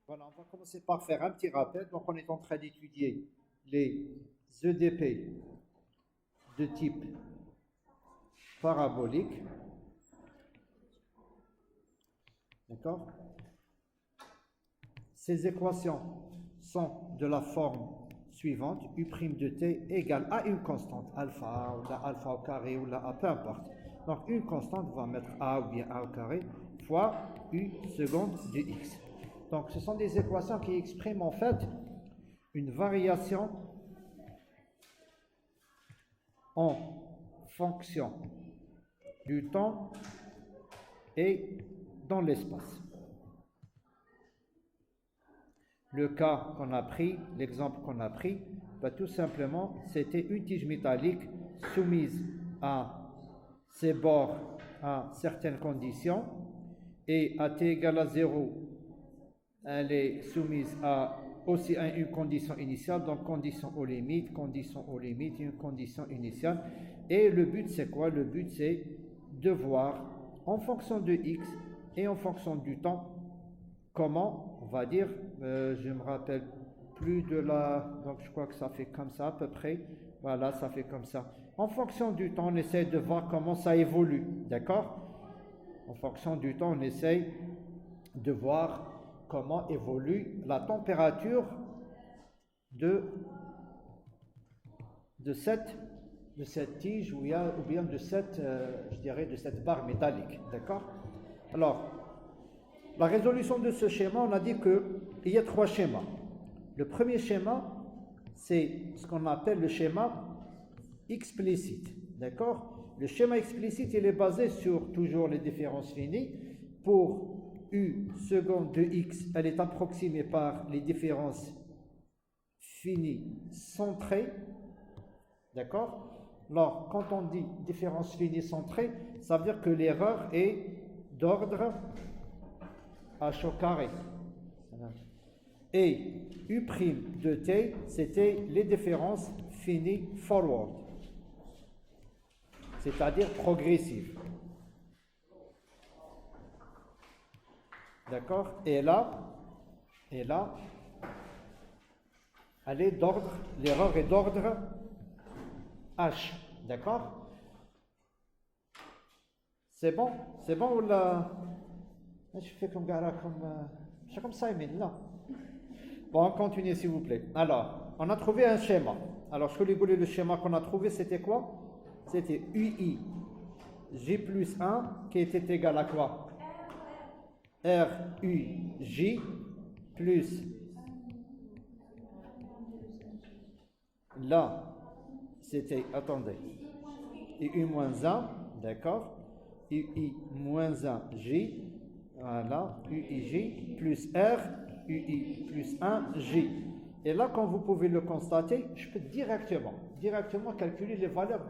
Voilà, on va commencer par faire un petit rappel. Donc, on est en train d'étudier les EDP de type parabolique. D'accord? Ces équations sont de la forme suivante: U' de t égale à une constante, alpha, ou la alpha au carré, ou la a, peu importe. Donc, une constante, on va mettre a ou bien a au carré, fois U seconde de x. Donc, ce sont des équations qui expriment en fait une variation en fonction du temps et dans l'espace. Le cas qu'on a pris, l'exemple qu'on a pris, bah, tout simplement, c'était une tige métallique soumise à ses bords à certaines conditions, et à t égale à 0, elle est soumise aussi à une condition initiale, donc condition aux limites, une condition initiale. Et le but c'est quoi? Le but c'est de voir en fonction de x et en fonction du temps comment, on va dire, je me rappelle plus de donc je crois que ça fait comme ça à peu près, voilà, ça fait comme ça. En fonction du temps, on essaie de voir comment ça évolue, d'accord? En fonction du temps, on essaie de voir comment évolue la température de cette tige ou bien de cette, je dirais, de cette barre métallique, d'accord? Alors, la résolution de ce schéma, on a dit qu'il y a trois schémas. Le premier schéma, c'est ce qu'on appelle le schéma explicite, d'accord? Le schéma explicite, il est basé sur toujours les différences finies. Pour U seconde de x, elle est approximée par les différences finies centrées, d'accord? Alors, quand on dit différence finie centrée, ça veut dire que l'erreur est d'ordre h au carré. Et U' de t, c'était les différences finies forward, c'est-à-dire progressives. D'accord? Et là, elle est d'ordre, l'erreur est d'ordre h. D'accord? C'est bon? C'est bon ou là? Je fais comme c'est comme ça, Emile, là. Bon, continuez s'il vous plaît. Alors, on a trouvé un schéma. Alors, je voulais le schéma qu'on a trouvé, c'était quoi? C'était UI J plus 1 qui était égal à quoi? RUJ plus là, c'était, attendez, UI moins 1, d'accord? UI moins 1 J, voilà, UIJ plus R, UI plus 1 J. Et là, comme vous pouvez le constater, je peux directement calculer les valeurs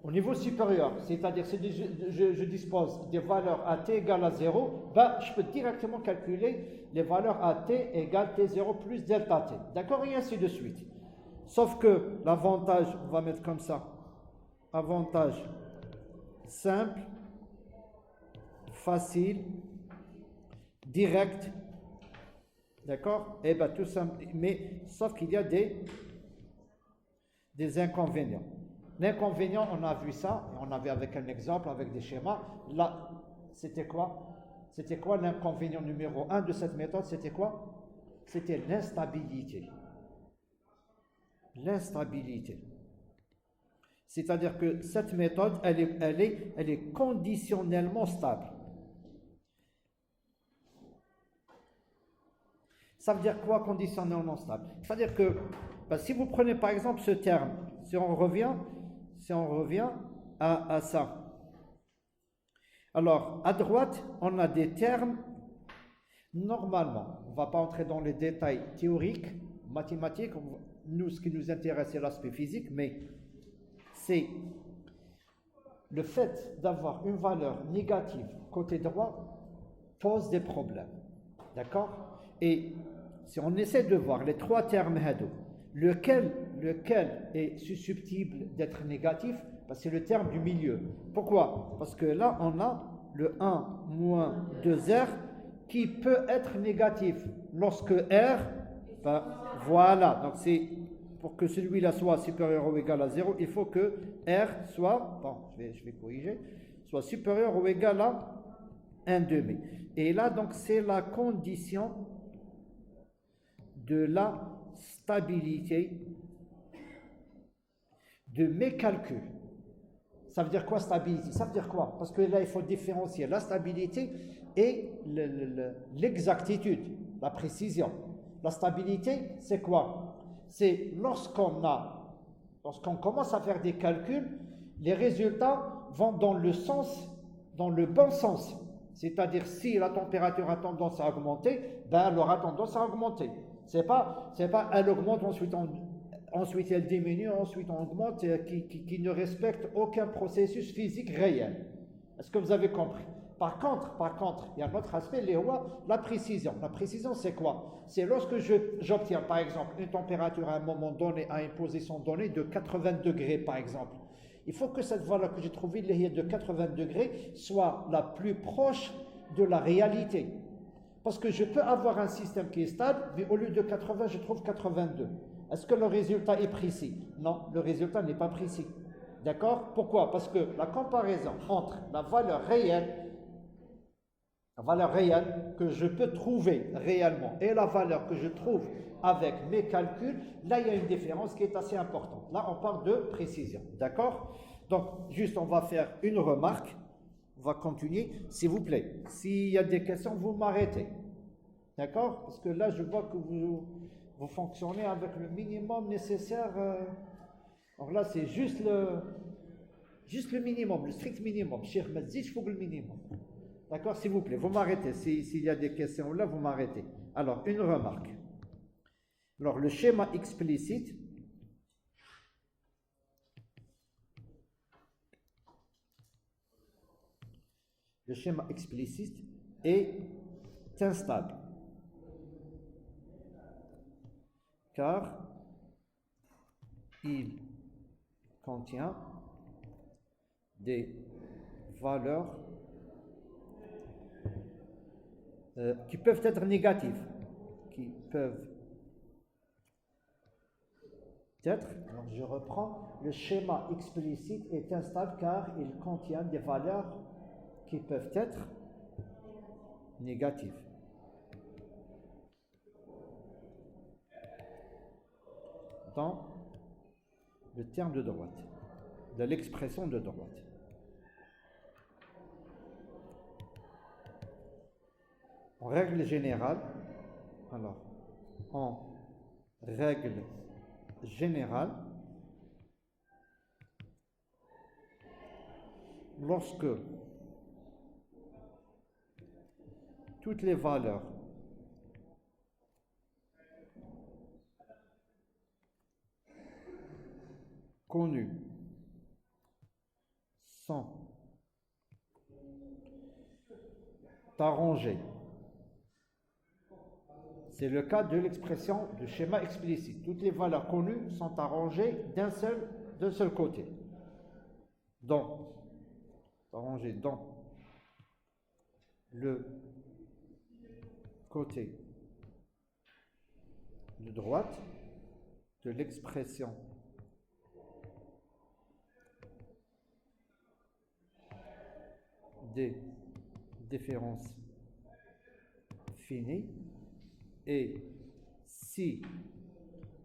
au niveau supérieur. C'est-à-dire, si je dispose des valeurs à t égale à 0, ben, je peux directement calculer les valeurs à t égale t0 plus delta t. D'accord? Et ainsi de suite. Sauf que l'avantage, on va mettre comme ça, avantage simple, facile, direct, d'accord? Et bien tout simple, mais sauf qu'il y a des inconvénients. L'inconvénient, on a vu ça, on avait avec un exemple, avec des schémas. Là, c'était quoi? C'était quoi l'inconvénient numéro 1 de cette méthode? C'était quoi? C'était l'instabilité. L'instabilité. C'est-à-dire que cette méthode, elle est conditionnellement stable. Ça veut dire quoi, conditionnellement stable? C'est-à-dire que si vous prenez par exemple ce terme, si on revient à ça. Alors, à droite, on a des termes, normalement, on ne va pas entrer dans les détails théoriques, mathématiques, nous, ce qui nous intéresse, c'est l'aspect physique, mais c'est le fait d'avoir une valeur négative côté droit pose des problèmes. D'accord? Et si on essaie de voir les trois termes hado, lequel est susceptible d'être négatif, c'est le terme du milieu. Pourquoi? Parce que là, on a le 1 moins 2R qui peut être négatif lorsque R, ben, voilà, donc c'est pour que celui-là soit supérieur ou égal à 0, il faut que R soit, bon, je vais corriger, soit supérieur ou égal à 1 demi. Et là, donc, c'est la condition de la stabilité de mes calculs. Ça veut dire quoi stabilité? Ça veut dire quoi? Parce que là, il faut différencier la stabilité et l'exactitude, la précision. La stabilité, c'est quoi? C'est lorsqu'on commence à faire des calculs, les résultats vont dans le bon sens. C'est-à-dire, si la température a tendance à augmenter, ben elle aura tendance à augmenter. C'est pas elle augmente, ensuite elle diminue, ensuite on augmente, qui ne respecte aucun processus physique réel. Est-ce que vous avez compris? Par contre, il y a un autre aspect, la précision. La précision, c'est quoi? C'est lorsque j'obtiens, par exemple, une température à un moment donné, à une position donnée de 80 degrés, par exemple. Il faut que cette valeur que j'ai trouvée, de 80 degrés, soit la plus proche de la réalité. Parce que je peux avoir un système qui est stable, mais au lieu de 80, je trouve 82. Est-ce que le résultat est précis? Non, le résultat n'est pas précis. D'accord? Pourquoi? Parce que la comparaison entre la valeur réelle que je peux trouver réellement et la valeur que je trouve avec mes calculs, là il y a une différence qui est assez importante. Là on parle de précision. D'accord? Donc juste on va faire une remarque. On va continuer. S'il vous plaît, s'il y a des questions, vous m'arrêtez. D'accord? Parce que là je vois que vous fonctionnez avec le minimum nécessaire. Alors là c'est juste le minimum, le strict minimum. Cheikh Mazzi, il faut le minimum. D'accord? S'il vous plaît, vous m'arrêtez. S'il y a des questions là, vous m'arrêtez. Alors, une remarque. Alors, le schéma explicite est instable. Car il contient des valeurs qui peuvent être négatives, alors je reprends, le schéma explicite est instable car il contient des valeurs qui peuvent être négatives. Dans le terme de droite, de l'expression de droite. En règle générale, lorsque toutes les valeurs connues sont arrangées. C'est le cas de l'expression du schéma explicite. Toutes les valeurs connues sont arrangées d'un seul côté. Donc, arrangées dans le côté de droite de l'expression des différences finies. Et si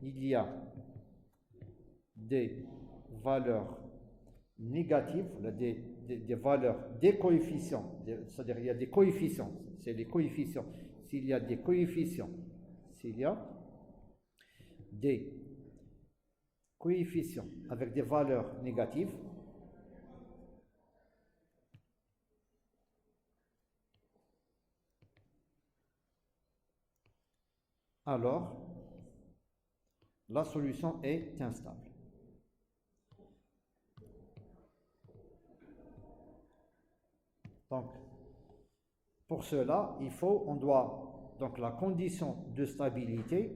il y a des valeurs négatives, des valeurs, des coefficients, c'est-à-dire il y a des coefficients, c'est les coefficients. S'il y a des coefficients avec des valeurs négatives, alors la solution est instable. Donc, pour cela, donc la condition de stabilité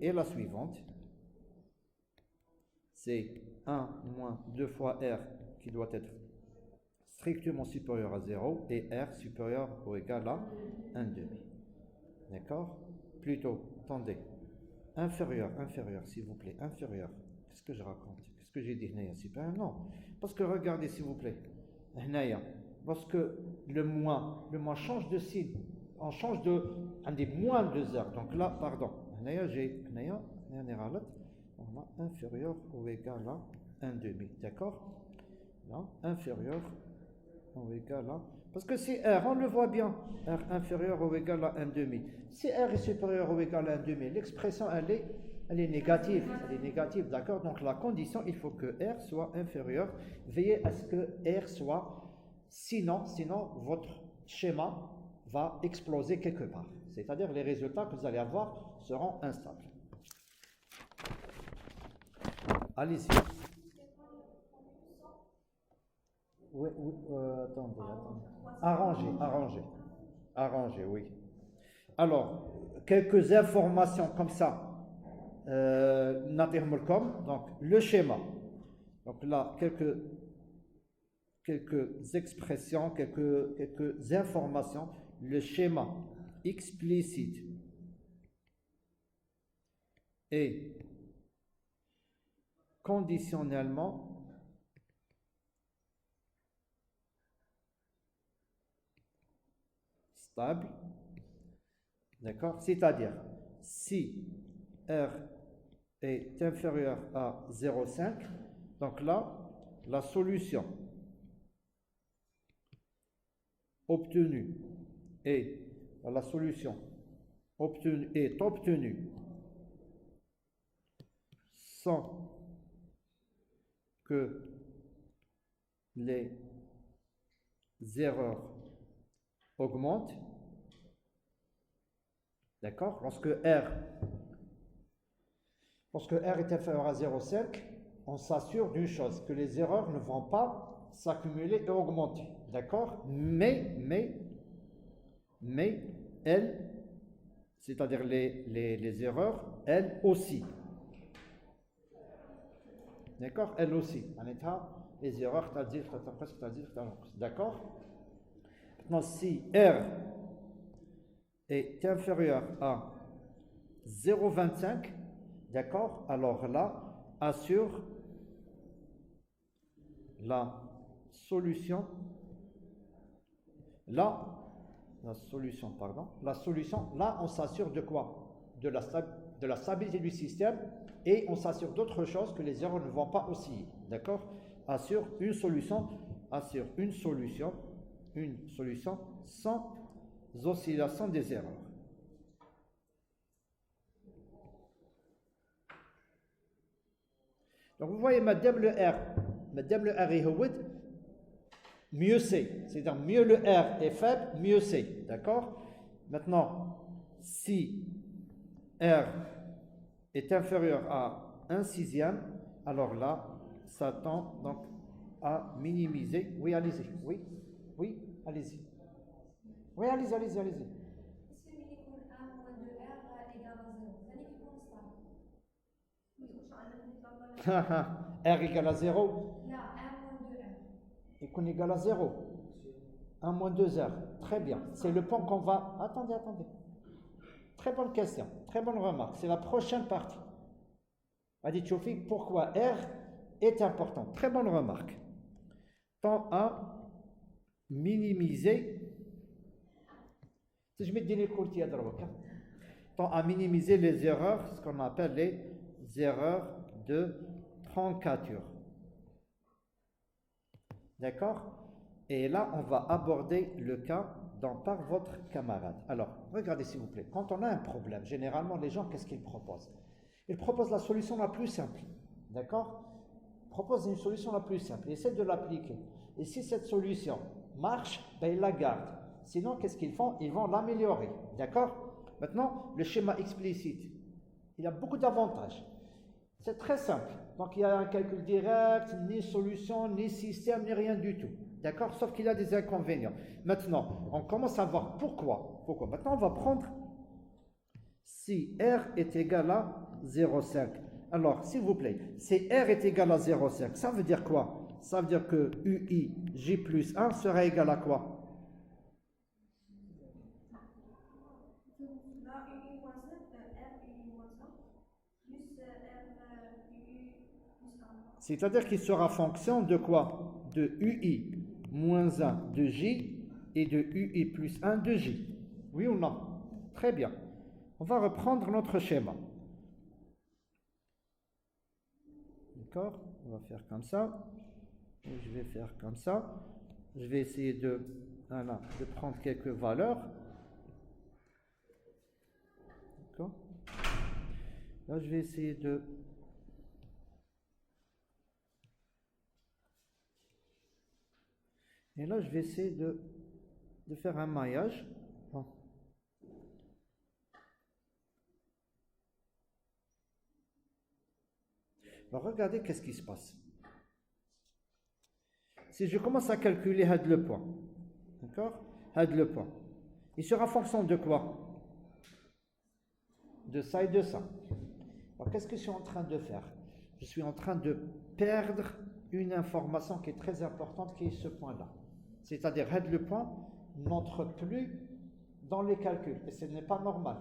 est la suivante. C'est 1 moins 2 fois R qui doit être strictement supérieur à 0 et R supérieur ou égal à 1,5. D'accord? Plutôt, attendez, inférieur, s'il vous plaît, inférieur. Qu'est-ce que je raconte? Qu'est-ce que j'ai dit? Super, non. Parce que regardez, s'il vous plaît, lorsque le moins change de signe, on change un des moins 2 heures. Donc là, pardon, j'ai inférieur ou égal à 1,5. D'accord? Là, inférieur ou égal à... Parce que si R, on le voit bien, R inférieur ou égal à 1,5. Si R est supérieur ou égal à 1,5, l'expression, elle est négative. Elle est négative, d'accord? Donc la condition, il faut que R soit inférieur. Veillez à ce que R soit... Sinon, votre schéma va exploser quelque part. C'est-à-dire les résultats que vous allez avoir seront instables. Allez-y. Oui, attendez. Arranger, oui. Alors, quelques informations comme ça. Donc, le schéma. Donc là, quelques expressions, quelques informations. Le schéma explicite et conditionnellement stable, d'accord? C'est-à-dire, si R est inférieur à 0,5, donc là, la solution obtenue est obtenue sans que les erreurs augmentent. D'accord? Lorsque R est inférieur à 0,5, on s'assure d'une chose, que les erreurs ne vont pas s'accumuler et augmenter. D'accord? Mais elles, c'est-à-dire les erreurs, elles aussi. D'accord? Elles aussi. Les erreurs, d'accord? Maintenant, si R est inférieur à 0,25, d'accord? Alors là, assure la solution, là, on s'assure de quoi? De la stabilité du système et on s'assure d'autre chose, que les erreurs ne vont pas osciller. D'accord? Assure une solution sans oscillation des erreurs. Donc vous voyez, madame le R est haut, mieux c'est. C'est-à-dire mieux le R est faible, mieux c'est. D'accord? Maintenant, si R est inférieur à 1/6, alors là, ça tend donc à minimiser. Oui, allez-y. Oui, allez-y. Oui, allez-y. Est-ce que يكون 1 moins 2R égale à 0 ثاني يكون stable. R égale à 0. لا 1 moins 2R. يكون égal à 0. 1 moins 2R. Très bien. C'est le point qu'on va... Attendez. Très bonne question. Très bonne remarque. C'est la prochaine partie. Adi Tchoufik, pourquoi R est important? Très bonne remarque. Tend à minimiser... Si je mets des courtiers à droite, tend à minimiser les erreurs, ce qu'on appelle les erreurs de troncature. D'accord? Et là, on va aborder le cas par votre camarade. Alors, regardez s'il vous plaît. Quand on a un problème, généralement, les gens, qu'est-ce qu'ils proposent? Ils proposent la solution la plus simple. D'accord? Ils proposent une solution la plus simple. Ils essaient de l'appliquer. Et si cette solution marche, ben, ils la gardent. Sinon, qu'est-ce qu'ils font? Ils vont l'améliorer. D'accord? Maintenant, le schéma explicite. Il y a beaucoup d'avantages. C'est très simple. Donc, il y a un calcul direct, ni solution, ni système, ni rien du tout. D'accord? Sauf qu'il y a des inconvénients. Maintenant, on commence à voir pourquoi. Maintenant, on va prendre si R est égal à 0,5. Alors, s'il vous plaît, si R est égal à 0,5, ça veut dire quoi? Ça veut dire que UI, J plus 1 sera égal à quoi? Là, UI moins 1, R UI moins 1, plus R UI plus 1. C'est-à-dire qu'il sera fonction de quoi? De UI moins 1 de J et de UI plus 1 de J. Oui ou non? Très bien. On va reprendre notre schéma. D'accord? On va faire comme ça. Et je vais faire comme ça. Je vais essayer de prendre quelques valeurs. D'accord? Là, je vais essayer de... Et là, je vais essayer de faire un maillage. Bon. Alors, regardez qu'est-ce qui se passe. Si je commence à calculer le point, d'accord? Le point. Il sera fonction de quoi? De ça et de ça. Alors, qu'est-ce que je suis en train de faire? Je suis en train de perdre une information qui est très importante, qui est ce point-là. C'est-à-dire, le point n'entre plus dans les calculs. Et ce n'est pas normal.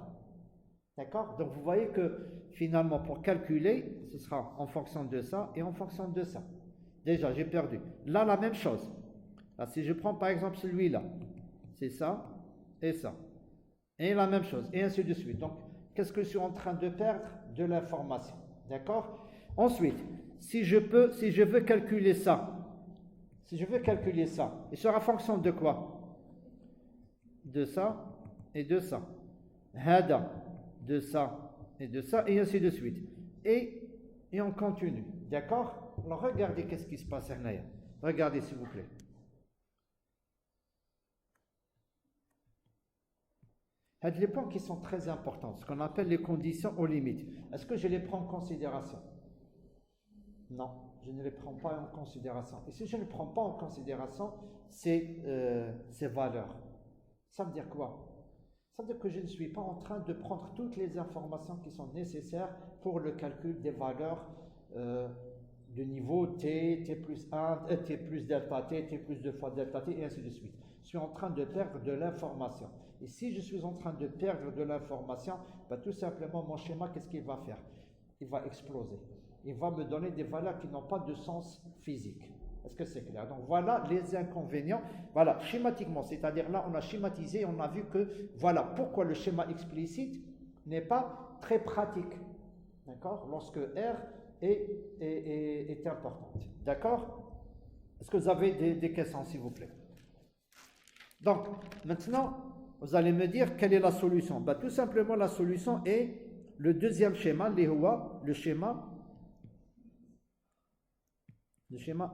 D'accord? Donc, vous voyez que finalement, pour calculer, ce sera en fonction de ça et en fonction de ça. Déjà, j'ai perdu. Là, la même chose. Là, si je prends par exemple celui-là, c'est ça et ça. Et la même chose, et ainsi de suite. Donc, qu'est-ce que je suis en train de perdre? De l'information. D'accord? Ensuite, si je veux calculer ça, il sera fonction de quoi? De ça et de ça. Hada, de ça et de ça, et ainsi de suite. Et on continue. D'accord? Alors, regardez qu'est-ce qui se passe, Naya. Regardez, s'il vous plaît. Il y a des points qui sont très importants, ce qu'on appelle les conditions aux limites. Est-ce que je les prends en considération? Non, je ne les prends pas en considération. Et si je ne prends pas en considération ces valeurs, ça veut dire quoi? Ça veut dire que je ne suis pas en train de prendre toutes les informations qui sont nécessaires pour le calcul des valeurs de niveau T, T plus 1, T plus delta T, T plus 2 fois delta T, et ainsi de suite. Je suis en train de perdre de l'information. Et si je suis en train de perdre de l'information, tout simplement, mon schéma, qu'est-ce qu'il va faire? Il va exploser. Il va me donner des valeurs qui n'ont pas de sens physique. Est-ce que c'est clair? Donc voilà les inconvénients. Voilà, schématiquement, c'est-à-dire là, on a schématisé, on a vu que voilà pourquoi le schéma explicite n'est pas très pratique. D'accord? Lorsque R est importante. D'accord? Est-ce que vous avez des questions, s'il vous plaît? Donc, maintenant, vous allez me dire quelle est la solution. Tout simplement, la solution est le deuxième schéma, le schéma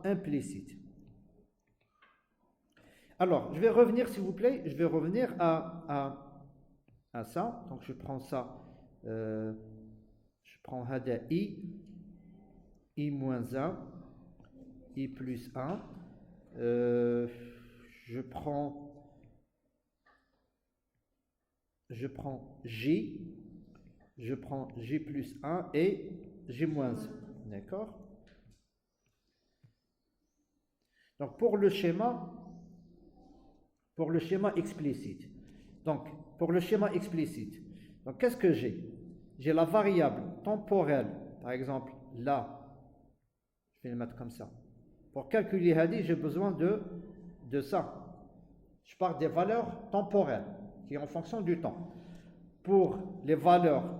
implicite. Alors, je vais revenir, s'il vous plaît, je vais revenir à ça. Donc, je prends ça, je prends Hada I moins 1, I plus 1. Je prends J, je prends J plus 1 et J moins 1. D'accord? Donc, pour le schéma explicite. Donc, pour le schéma explicite, donc qu'est-ce que j'ai? J'ai la variable temporelle, par exemple, là, je vais le mettre comme ça. Pour calculer Hadi, j'ai besoin de ça. Je pars des valeurs temporelles, qui est en fonction du temps. Pour les valeurs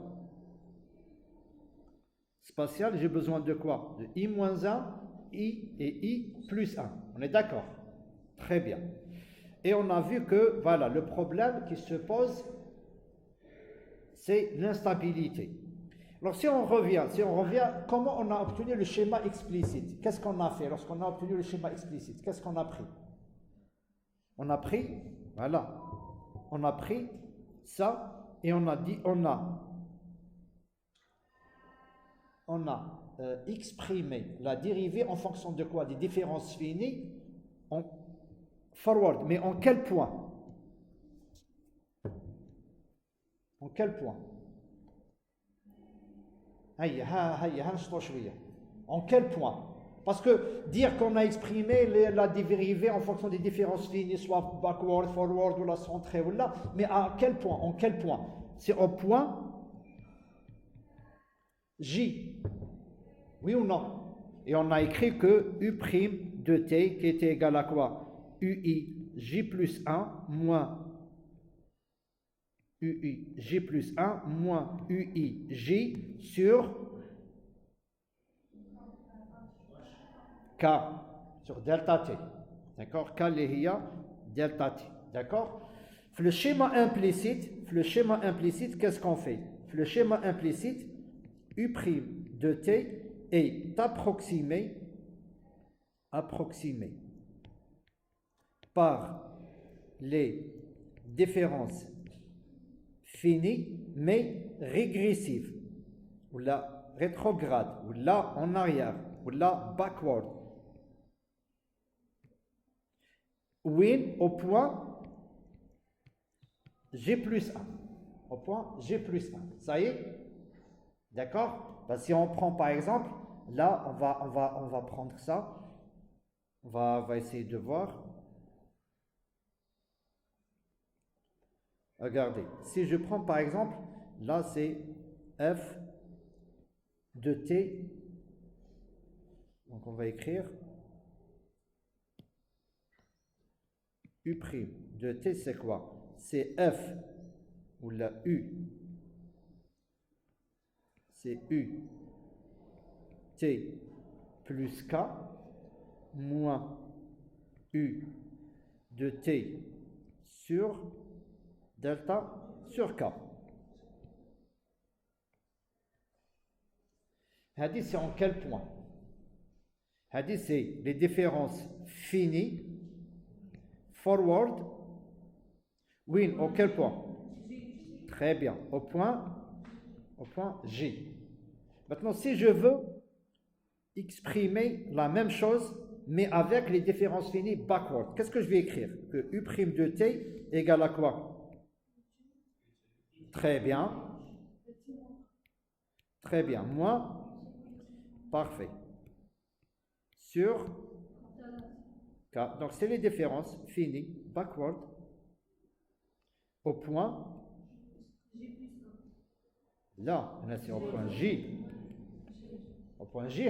spatiales, j'ai besoin de quoi? De I-1, I et I plus 1. On est d'accord? Très bien. Et on a vu que, voilà, le problème qui se pose, c'est l'instabilité. Alors, si on revient, comment on a obtenu le schéma explicite? Qu'est-ce qu'on a fait lorsqu'on a obtenu le schéma explicite? Qu'est-ce qu'on a pris? On a pris, voilà, on a pris ça et on a dit, on a exprimé la dérivée en fonction de quoi? Des différences finies en forward. Mais en quel point? En quel point? En quel point? Parce que dire qu'on a exprimé la dérivée en fonction des différences finies, soit backward, forward ou la centrée ou là, mais à quel point? En quel point? C'est au point J. Oui ou non? Et on a écrit que U' de t qui était égal à quoi? UI J plus 1 moins UI J plus 1 moins UI J sur K, sur delta t. D'accord? K l'hiya delta t. D'accord? Le schéma implicite, qu'est-ce qu'on fait? Le schéma implicite, U' de t est approximé par les différences finies mais régressives, ou la rétrograde, ou là en arrière, ou là backward. Win au point G plus 1. Au point G plus 1. Ça y est? D'accord? Ben, si on prend par exemple, là on va prendre ça. On va essayer de voir. Regardez, si je prends par exemple, là c'est f de t. Donc on va écrire U' de t, c'est quoi? C'est f ou la u. C'est u t plus k moins u de t sur delta sur k. Hadith, c'est en quel point? Hadith, c'est les différences finies, forward, win, au quel point? Très bien, au point J. Maintenant, si je veux exprimer la même chose, mais avec les différences finies backward, qu'est-ce que je vais écrire? Que U' de t égale à quoi? Très bien. Très bien. Moins. Parfait. Sur K. Donc, c'est les différences finies backward au point. Là, c'est au point J. Au point J,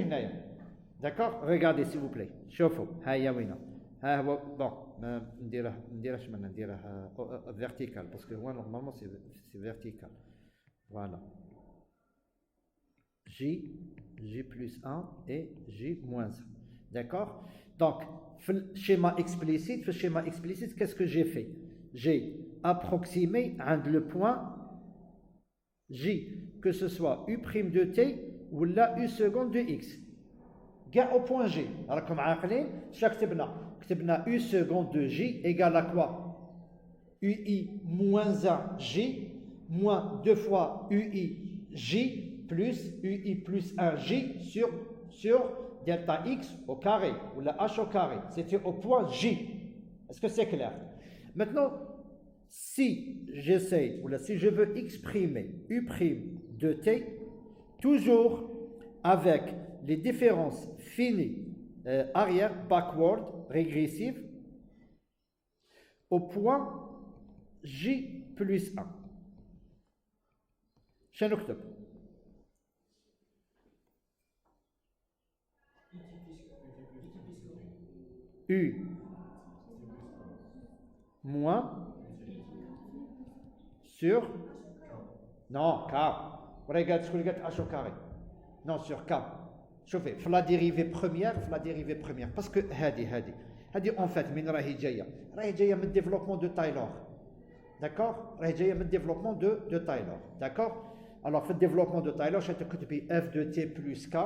d'accord? Regardez, s'il vous plaît. Chauffez. Bon, vertical, parce que moi, normalement, c'est vertical. Voilà. J plus 1 et J moins 1. D'accord? Donc, le schéma explicite, qu'est-ce que j'ai fait? J'ai approximé le point J, que ce soit U' de t ou la U seconde de x. Gars au point G. Alors, comme عاقلين, كتبنا U seconde de J égale à quoi? UI moins 1 J moins 2 fois UI J plus UI plus 1 J sur delta X au carré, ou la H au carré. C'était au point J. Est-ce que c'est clair? Maintenant, si j'essaie, ou là, si je veux exprimer U' de t, toujours avec les différences finies, arrière, backward, régressives, au point J plus 1. شنكتب؟ U moins sur non K. Regarde ce que regarde H au carré. Non, sur K. شوفي في la dérivée première, parce que هذه en fait من راهي جايه من développement de Taylor. D'accord? راهي جايه من développement de Taylor. D'accord? Alors في le développement de Taylor شتكتبي f de t plus k.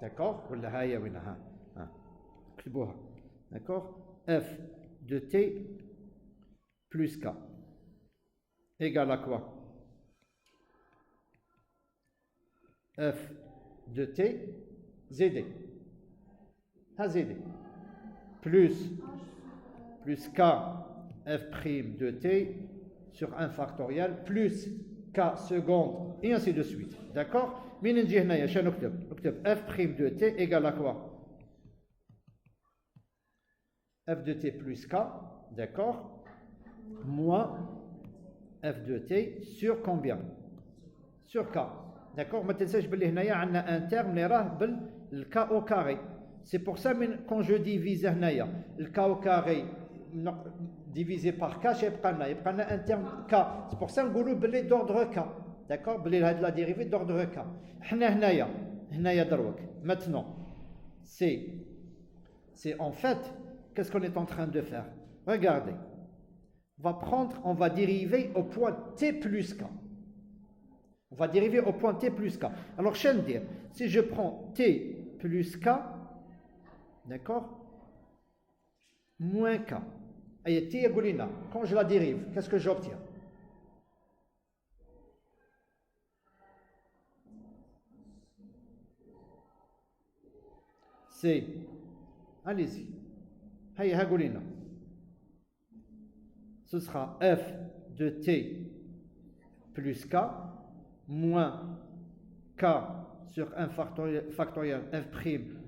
D'accord? ولا هاي وينها ها اكتبوها. D'accord? F de t plus k égale à quoi? F de t ZD. ZD. Plus k f' de t sur 1 factoriel plus k seconde et ainsi de suite. D'accord? من نجي هنايا شنو نكتب؟ نكتب f' de t égale à quoi? f de t plus k, d'accord, moins f de t sur combien? Sur k. D'accord. ما تنساش باللي هنايا عندنا ان terme اللي راه بالك au carré. C'est pour ça quand je divise هنايا الك au carré divisé par k يبقى لنا un terme k. C'est pour ça نقولوا باللي d'ordre k. D'accord. باللي هاد la dérivée d'ordre k. حنا هنايا دروك. Maintenant c'est en fait qu'est-ce qu'on est en train de faire? Regardez. On va dériver au point t plus k. On va dériver au point t plus k. Alors, je vais dire, si je prends t plus k, d'accord, moins k, et t égale à, quand je la dérive, qu'est-ce que j'obtiens? C'est, allez-y, ce sera f de t plus k moins k sur 1 factoriel f'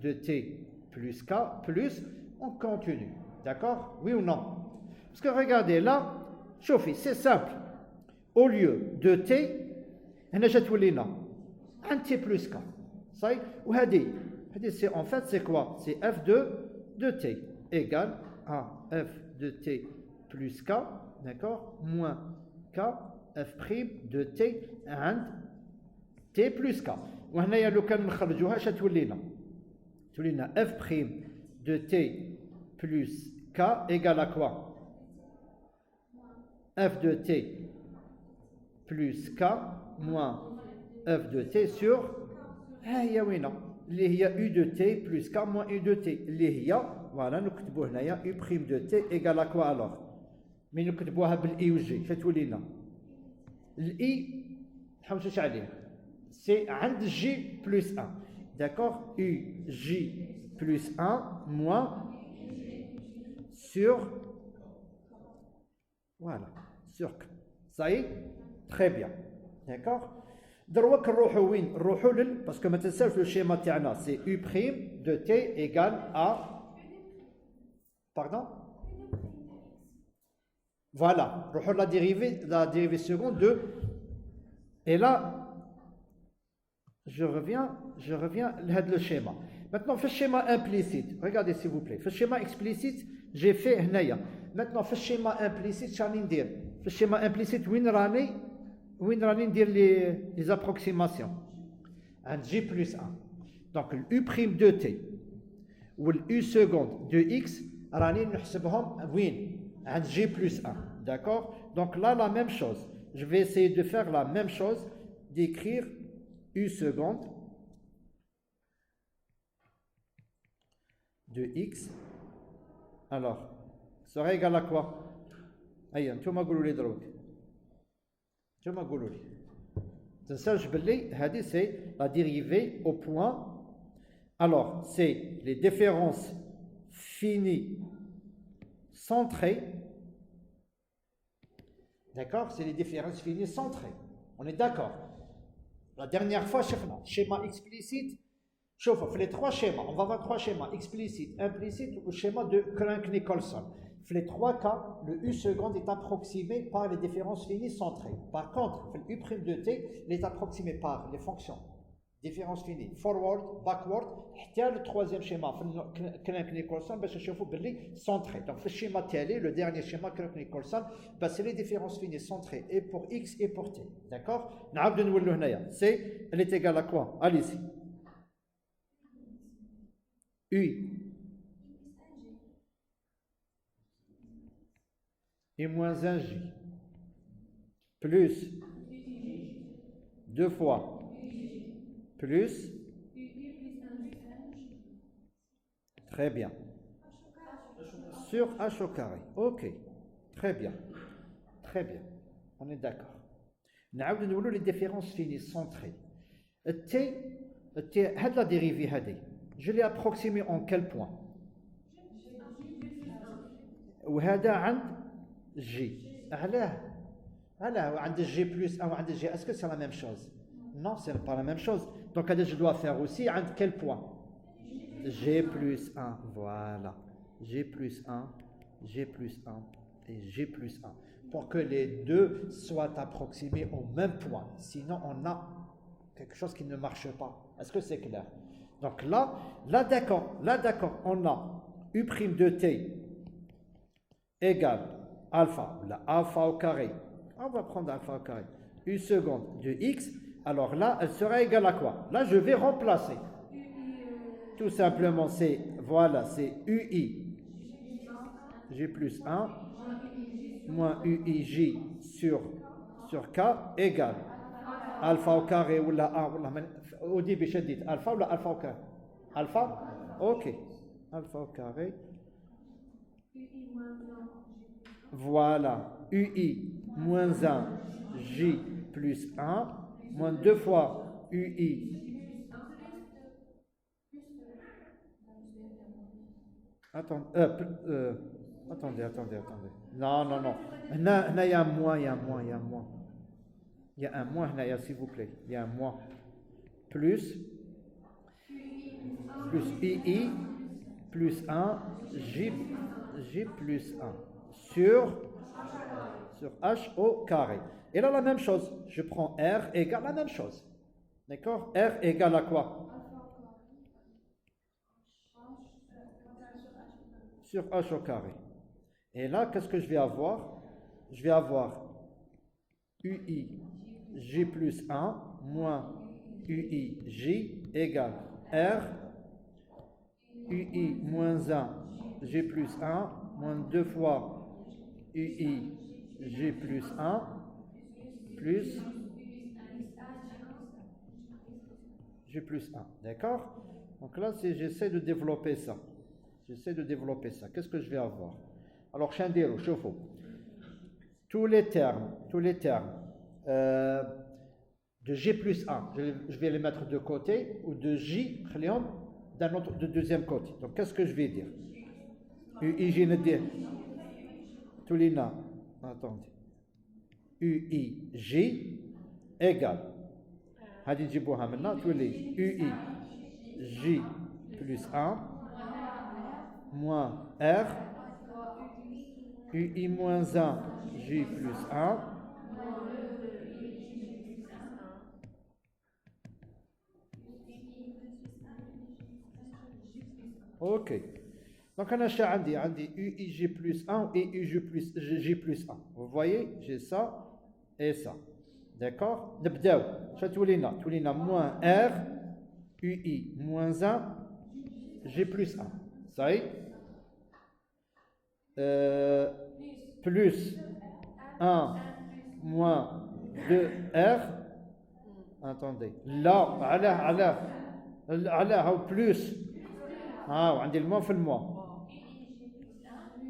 de t plus k plus on continue. D'accord? Oui ou non? Parce que regardez là, chauffez, c'est simple. Au lieu de t, on a un t plus k. Ça y est? Ou c'est en fait c'est quoi? C'est f de t égale à f de t plus k, d'accord, moins k f' de t عند t plus k. وهنايا لو كان نخرجوها اش تولي لنا f' de t plus k égale à quoi? f de t plus k moins f de t sur هي وينه اللي هي u de t plus k moins u de t اللي هي فوالا نكتبوا هنايا u' de t égale à quoi alors? مين نكتبوها بالاي وجي شتولي لنا الاي نحوسوش عليه سي عند جي بلس 1 داكوغ u j plus 1 moins sur voilà sur k ça y est très bien d'accord دروك نروحوا وين نروحوا باسكو ما تنساوش لو شيما تاعنا سي u' de t égale à pardon. Voilà, la dérivée seconde de... Et là, je reviens le schéma. Maintenant, le schéma implicite, regardez s'il vous plaît. Le schéma explicite, j'ai fait هنايا. Maintenant, le schéma implicite, شاني ندير. Le schéma implicite, وين راني ندير les approximations. Un J plus 1. Donc, l'U' de T ou l'U seconde de X, راني نحسبهم وين؟ عند J plus 1. D'accord? Donc là, la même chose. Je vais essayer de faire la même chose, d'écrire U seconde de X. Alors, ça sera égal à quoi? Aïe, tu m'as goulé drogue. Tu m'as goulé. C'est la dérivée au point. Alors, c'est les différences finies centrées. D'accord? C'est les différences finies centrées. On est d'accord? La dernière fois, schéma explicite. Chauffe, les trois schémas. On va voir trois schémas. Explicite, implicite ou schéma de Crank-Nicolson. Les trois cas, le U seconde est approximé par les différences finies centrées. Par contre, le U' de T est approximé par les fonctions différences finies forward, backward. Le troisième schéma, Crank-Nicolson, centré. Donc, le schéma télé, le dernier schéma Crank-Nicolson, c'est les différences finies centrées et pour X et pour T. D'accord? C'est, elle est égale à quoi? Allez-y. U et moins 1J plus 2 fois plus très bien sur H au carré. Ok, très bien, on est d'accord. نعاود نقولوا les différences finies centrées. T هاد la dérivée هادي je l'ai approximé en quel point? وهذا عند J. علاه عند J plus 1 وعند J. Est-ce que c'est la même chose? Non, c'est pas la même chose. Donc je dois faire aussi عند quel point? J plus 1. Voilà. G plus 1, G plus 1 et G plus 1. Pour que les deux soient approximés au même point. Sinon, on a quelque chose qui ne marche pas. Est-ce que c'est clair? Donc là d'accord, on a U' de t égale alpha, la alpha au carré. On va prendre alpha au carré. U seconde de x, alors là, elle sera égale à quoi? Là, je vais remplacer. Tout simplement, c'est, voilà, c'est UI, G plus 1, moins UIJ sur K égale alpha au carré ou la A, au début, je dis alpha ou la alpha au carré? Alpha? Ok. Alpha au carré. Voilà. UI moins 1, J plus 1, moins 2 fois UI. Attendez. Attendez. Non. Il y a un moins. Il y a un moins, s'il vous plaît. Il y a un moins. Plus II plus 1, J plus 1 sur H au carré. Et là, la même chose. Je prends R égale la même chose. D'accord? R égale à quoi? Sur H au carré. Et là, qu'est-ce que je vais avoir? Je vais avoir UI J plus 1 moins UI J égale R UI moins 1 J plus 1 moins 2 fois UI J plus 1 plus J plus 1. D'accord? Donc là, j'essaie de développer ça. Qu'est-ce que je vais avoir? Alors, Chandero, chauffe-vous. Tous les termes de J plus 1, je vais les mettre de côté, ou de J, de deuxième côté. Donc, qu'est-ce que je vais dire? UI, tous les noms. Attendez. UI, J égale. Hadi njibuha maintenant, tous les UI, J plus 1, moins R, UI moins 1, J plus 1, ok. Donc, on a UIJ plus 1 et UJ plus 1. Vous voyez, j'ai ça et ça. D'accord? Nabdaou. Toulina moins R, UI moins 1, G plus 1. Ça y est? Plus 1 moins 2R. Attendez. Là, plus. On dit le moins fait le moins.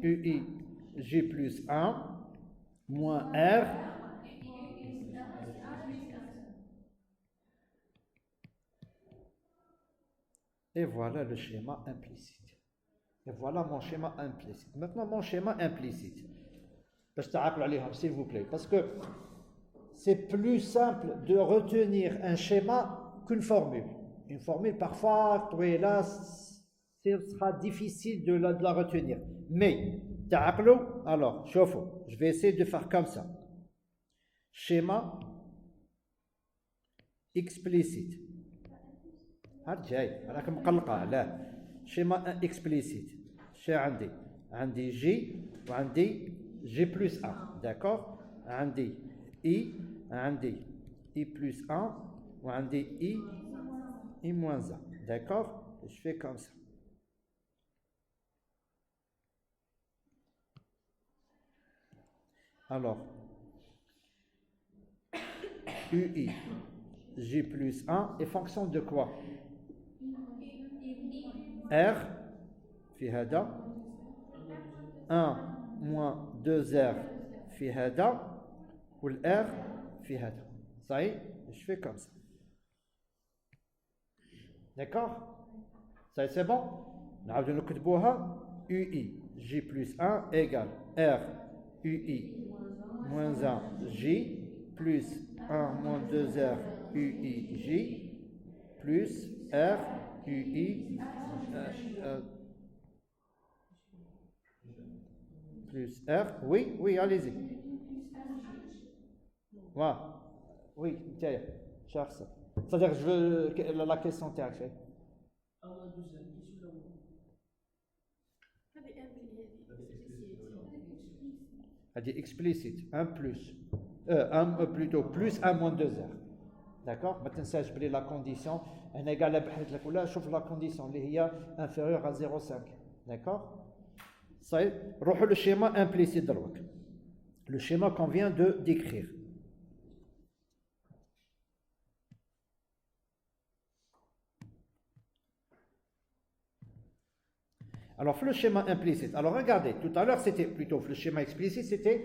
UI J plus 1 moins R. Et voilà le schéma implicite. Et voilà mon schéma implicite. Maintenant, mon schéma implicite. S'il vous plaît. Parce que c'est plus simple de retenir un schéma qu'une formule. Une formule, parfois, ce sera difficile de la retenir. Mais, alors, je vais essayer de faire comme ça. Schéma explicite. Schéma explicite. عندي J وعندي J plus 1. D'accord? عندي I plus 1 وعندي I moins 1. D'accord? Je fais comme ça. Alors, UI, J plus 1 est fonction de quoi? R, في هذا 1 moins 2R في هذا والR في هذا. Ça y est, je fais comme ça. D'accord? Ça y est, c'est bon? نعاودو نكتبوها UI J plus 1 égale R UI moins 1 J plus 1 moins 2R UI J plus R UI plus R. Oui, oui, allez-y. Voilà. Oui, tiens, cherche ça. C'est-à-dire, je veux la question تاعك شيء. Elle dit explicite, 1 plus. Plutôt, plus 1 moins 2R. D'accord. ما تنساش بلي la condition انا قاعد بحثت لك ولا شوف la condition اللي هي inférieure à 0,5. D'accord. صحيح. روحوا le schéma implicite دروك. Le schéma qu'on vient de décrire. Alors, le schéma implicite. Alors, regardez, tout à l'heure, c'était plutôt le schéma explicite, c'était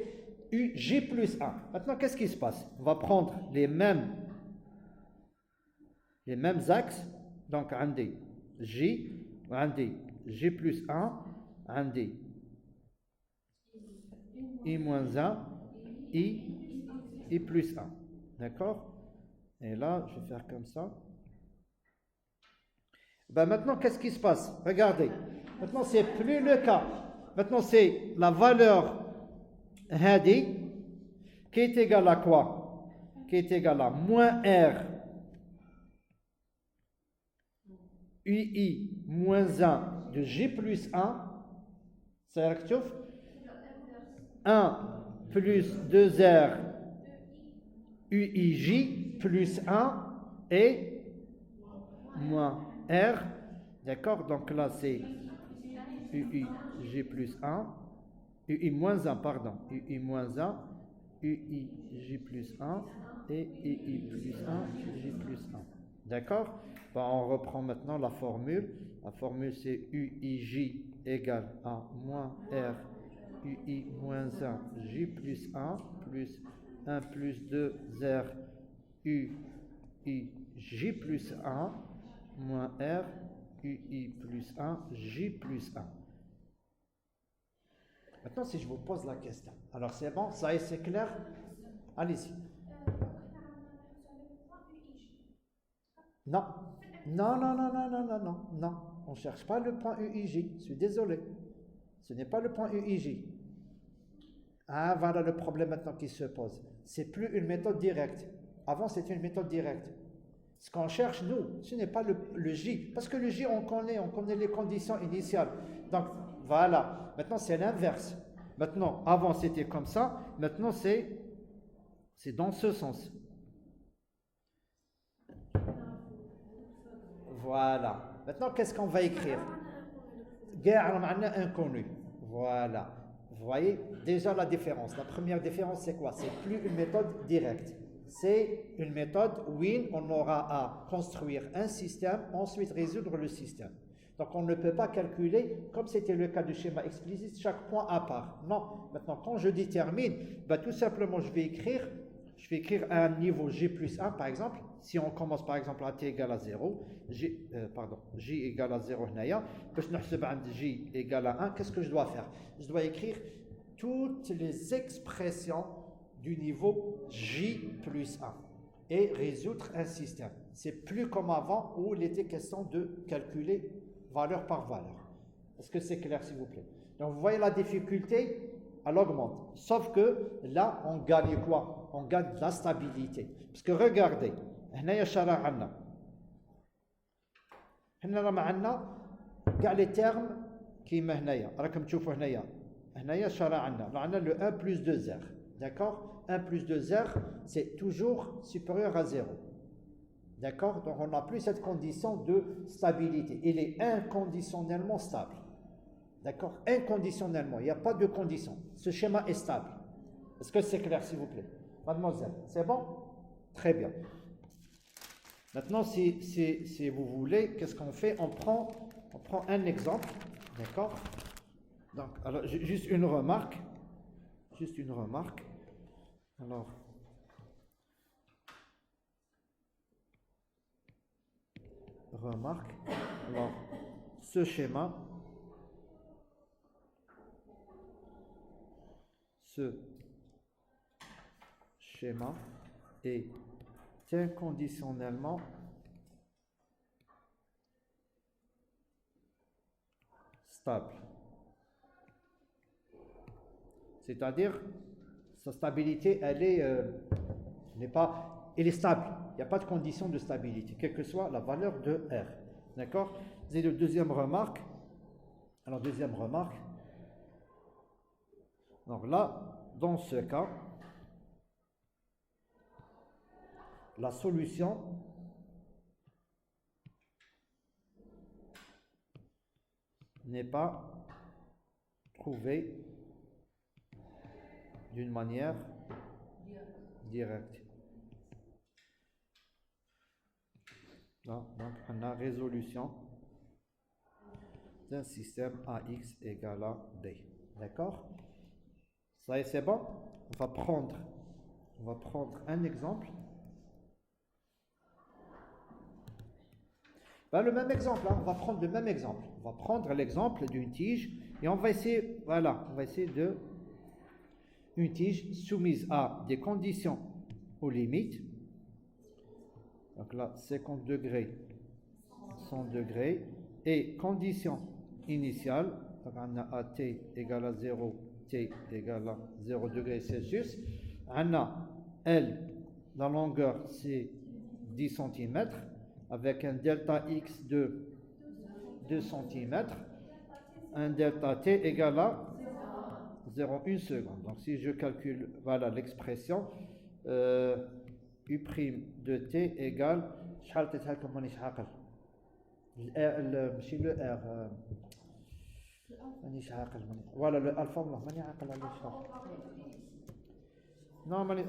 UJ plus 1. Maintenant, qu'est-ce qui se passe? On va prendre les mêmes axes. Donc, on dit J, on dit J plus 1, on dit I moins 1, I plus 1. D'accord? Et là, je vais faire comme ça. Ben maintenant, qu'est-ce qui se passe? Regardez. Maintenant, c'est plus le cas. Maintenant, c'est la valeur Hadi qui est égale à quoi? Qui est égale à moins R UI moins 1 de J plus 1. C'est-à-dire que 1 plus 2R UIJ plus 1 et moins R. D'accord? Donc là, c'est UIJ plus 1, UI moins 1, pardon, UI moins 1, UIJ plus 1 et UI plus 1, J plus 1. D'accord? Ben, on reprend maintenant la formule. La formule, c'est UIJ égale à moins R, UI moins 1, J plus 1, plus 1 plus 2 R, UIJ plus 1, moins R, UI plus 1, J plus 1. Maintenant, si je vous pose la question, alors c'est bon, ça y est, c'est clair? Allez-y. Non. Non, non, non, non, non, non, non, non. On ne cherche pas le point UIJ. Je suis désolé. Ce n'est pas le point UIJ. Ah, voilà le problème maintenant qui se pose. C'est plus une méthode directe. Avant, c'était une méthode directe. Ce qu'on cherche, nous, ce n'est pas le J. Parce que le J, on connaît les conditions initiales. Donc, voilà. Maintenant, c'est l'inverse. Maintenant, avant, c'était comme ça. Maintenant, c'est dans ce sens. Voilà. Maintenant, qu'est-ce qu'on va écrire? Inconnu. Voilà. Vous voyez déjà la différence. La première différence, c'est quoi? C'est plus une méthode directe. C'est une méthode où on aura à construire un système, ensuite résoudre le système. Donc, on ne peut pas calculer, comme c'était le cas du schéma explicite, chaque point à part. Non. Maintenant, quand je détermine, ben, tout simplement, je vais écrire un niveau J plus 1, par exemple. Si on commence, par exemple, à t égale à 0, J égale à 0, J égale à 1, qu'est-ce que je dois faire? Je dois écrire toutes les expressions du niveau J plus 1 et résoudre un système. C'est plus comme avant où il était question de calculer valeur par valeur. Est-ce que c'est clair, s'il vous plaît? Donc, vous voyez la difficulté, elle augmente. Sauf que là, on gagne quoi? On gagne de la stabilité. Parce que regardez, هنايا شرع عنا. هنا راه معنا كاع لي تيرم كيما هنايا راكم تشوفوا هنايا شرع عنا. راه عندنا le 1 plus 2R. D'accord? 1 plus 2R, c'est toujours supérieur à 0. D'accord? Donc, on n'a plus cette condition de stabilité. Il est inconditionnellement stable. D'accord? Inconditionnellement. Il n'y a pas de condition. Ce schéma est stable. Est-ce que c'est clair, s'il vous plaît? Mademoiselle, c'est bon? Très bien. Maintenant, si vous voulez, qu'est-ce qu'on fait? On prend un exemple. D'accord? Donc, alors, juste une remarque. Alors, remarque. Alors, ce schéma est inconditionnellement stable. C'est-à-dire, sa stabilité, elle est stable. Il n'y a pas de condition de stabilité, quelle que soit la valeur de R. D'accord? C'est la deuxième remarque. Alors, deuxième remarque. Donc là, dans ce cas, la solution n'est pas trouvée d'une manière directe. Là, donc, on a résolution d'un système AX égale à B. D'accord? Ça y est, c'est bon? On va prendre un exemple. Ben, le même exemple, hein, on va prendre le même exemple. On va prendre l'exemple d'une tige et on va essayer, voilà, on va essayer de une tige soumise à des conditions aux limites. Donc là, 50 degrés, 100 degrés et condition initiale. Donc on a AT égale à 0, T égale à 0 degrés Celsius. On a L, la longueur c'est 10 cm avec un delta X de 2 cm, un delta T égale à 0,1 seconde. Donc si je calcule, voilà l'expression, U' de T égale, شحال تتهكم مانيش عاقل. ماشي لو ار مانيش عاقل فوالا لو الفا والله ماني عاقل على شحال. نو ماني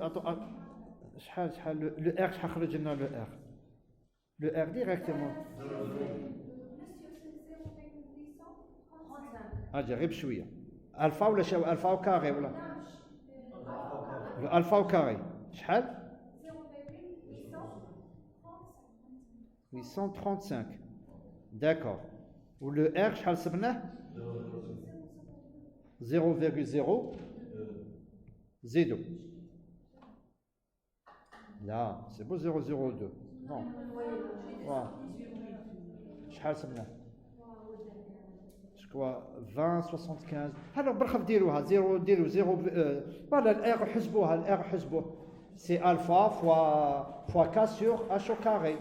شحال لو ار شحال خرج لنا لو ار. لو ار ديريكتومون. اجي غير بشويه. الفا ولا شو الفا وكاري ولا؟ الفا وكاري شحال؟ 835. D'accord. Ou le R, شحال سبناه 0,0 0. Là, c'est beau 0,02. Non. Voilà. شحال سبناه je crois 20 75. Alors برخا ديروها 0 ديروا 0 voilà الR حسبوها الR حسبوه. C'est alpha fois K sur H au carré.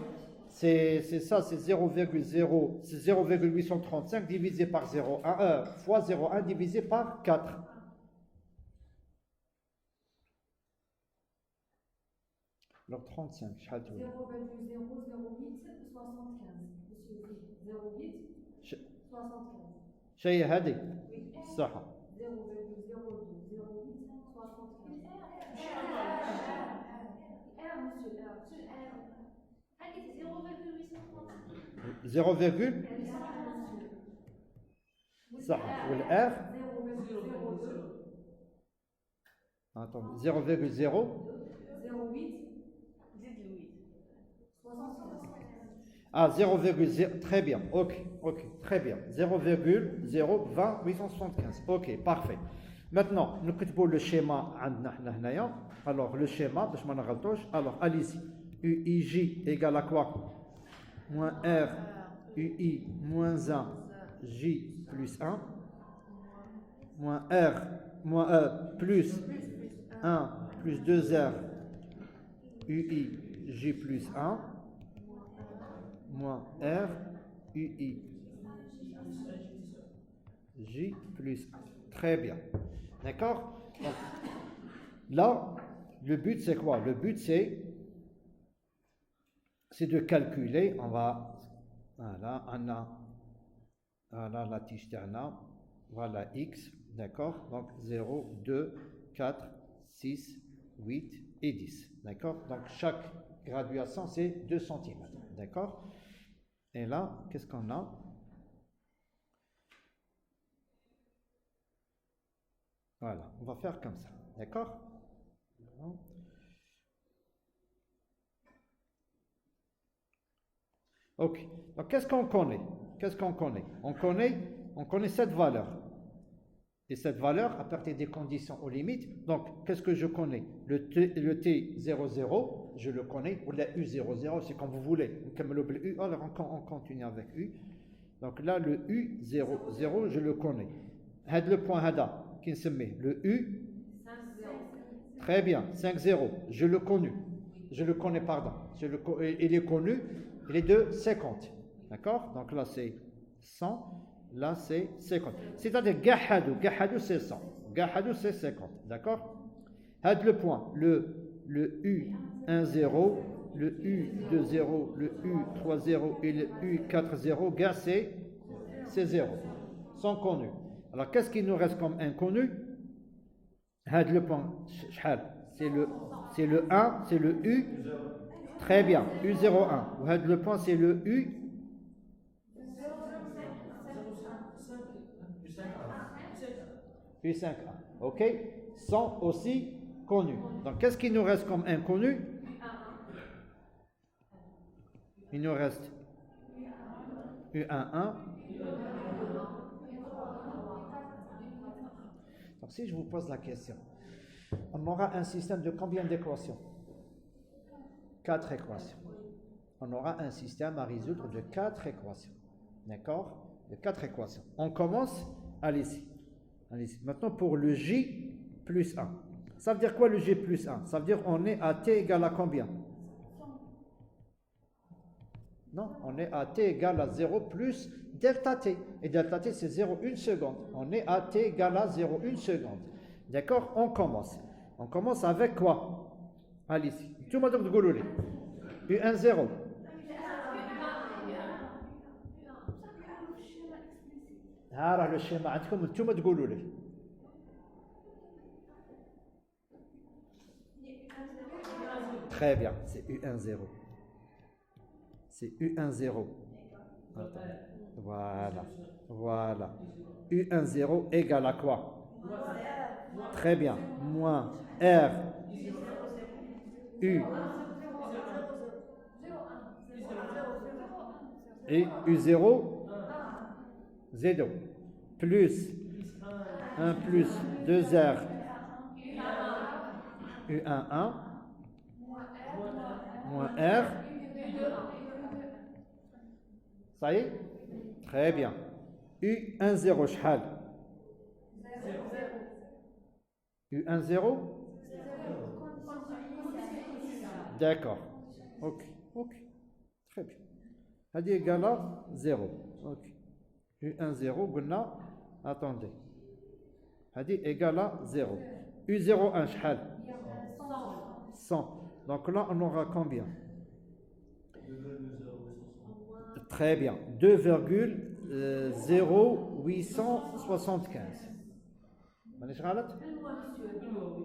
C'est ça, c'est 0,0, c'est 0,835 divisé par 0,1 fois 0,1 divisé par 4. Alors 35, شحال تولي 0,008 75 monsieur 0,8 75 شي هذه صح 0,02 08 75 R monsieur R 0, صح والR attends 0,0 08 ah 0,0 très bien ok très bien 0,020 875 ok parfait. Maintenant nous كتبوا le schéma عندنا حنا هنايا. Alors le schéma باش ما نغلطوش. Alors allez-y. UIJ égale à quoi? Moins R, UI, moins 1, J plus 1, moins R, moins E, plus 1, plus 2R, UI, J plus 1, moins R, UI, J plus 1. Très bien. D'accord? Là, le but c'est quoi? Le but c'est de calculer, on va, voilà, on a, voilà la tige terna, voilà X, d'accord? Donc 0, 2, 4, 6, 8 et 10, d'accord? Donc chaque graduation c'est 2 cm, d'accord? Et là, qu'est-ce qu'on a? Voilà, on va faire comme ça, d'accord? Ok, donc qu'est-ce qu'on connaît? On connaît cette valeur. Et cette valeur, à partir des conditions aux limites, donc qu'est-ce que je connais? Le T00, je le connais, ou la U00, c'est comme vous voulez. Comme le U, alors on continue avec U. Donc là, le U00, je le connais. Le point Hada, qui se met le U, Très bien, 5 0. Je le connais. Je le connais, pardon. Il est connu. Il est de 50. D'accord? Donc là, c'est 100. Là, c'est 50. C'est-à-dire, Gahadou. Gahadou, c'est 100. Gahadou, c'est 50. D'accord? Had le point. Le U10, le U20, le U30 et le U40. Gah, c'est 0. Sont connus. Alors, qu'est-ce qui nous reste comme inconnu? Had le point. C'est le 1, c'est le U. Très bien. U01. Had le point, c'est le U. U5A. OK? Sont aussi connus. Donc, qu'est-ce qui nous reste comme inconnu? Il nous reste U11. Donc, si je vous pose la question, on aura un système de combien d'équations? 4 équations. On aura un système à résoudre de 4 équations. D'accord? De 4 équations. On commence, allez-y. Allez-y. Maintenant, pour le J plus 1. Ça veut dire quoi le J plus 1? Ça veut dire on est à t égale à combien? Non, on est à t égale à 0 plus delta t. Et delta t, c'est 0, 1 seconde. On est à t égale à 0, 1 seconde. D'accord? On commence. On commence avec quoi? Allez-y. Tout le monde de Goulouli. U10. Ah, le schéma. Tout le monde de Goulouli. Très bien. C'est U10. C'est U10. Voilà. Voilà. U10 égale à quoi? Très bien. Moins R. U. Et U0. Z. Plus 1 plus 2R. U11. Moins R. Ça y est? Très bien. U10 شحال? U10? D'accord. Ok. Ok. Très bien. هذه égale à 0. Ok. U10 قلنا attendez. هذه égale à 0. U01 شحال? 100. Donc là on aura combien? Très bien. 2,0875. مانيش غلط؟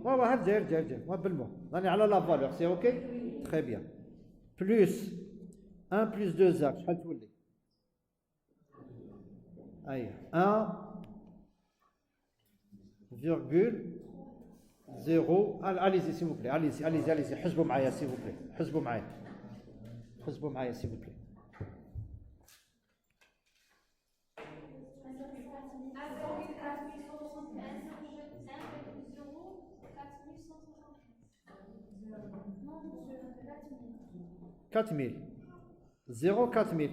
والله دير بالمو. راني على لا فالور سي اوكي؟ Très bien. Plus 1 plus 2R شحال تولي؟ أي 1,0. Allez-y s'il vous plaît. Allez-y. حسبوا معايا s'il vous plaît. حسبوا معايا s'il vous plaît. « 4000. 0,4000.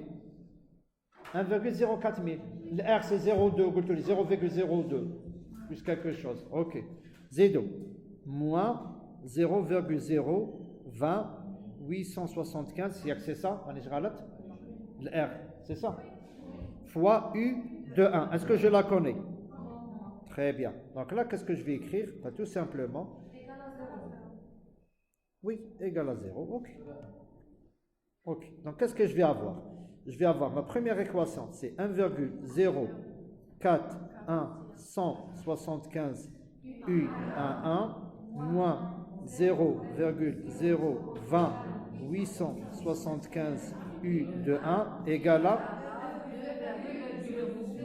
1,04 Le R c'est 0,2. 0,02. Plus quelque chose. Ok. Z2. Moins 0,020 c'est ça? Le R, c'est ça? Fois U de 1. Est-ce que je la connais? Très bien. Donc là, qu'est-ce que je vais écrire? Tout simplement. Oui, égal à 0. Ok. Ok. Donc qu'est-ce que je vais avoir? Je vais avoir ma première équation, c'est 1,041175 U11 moins 0,020 U de 1 égale à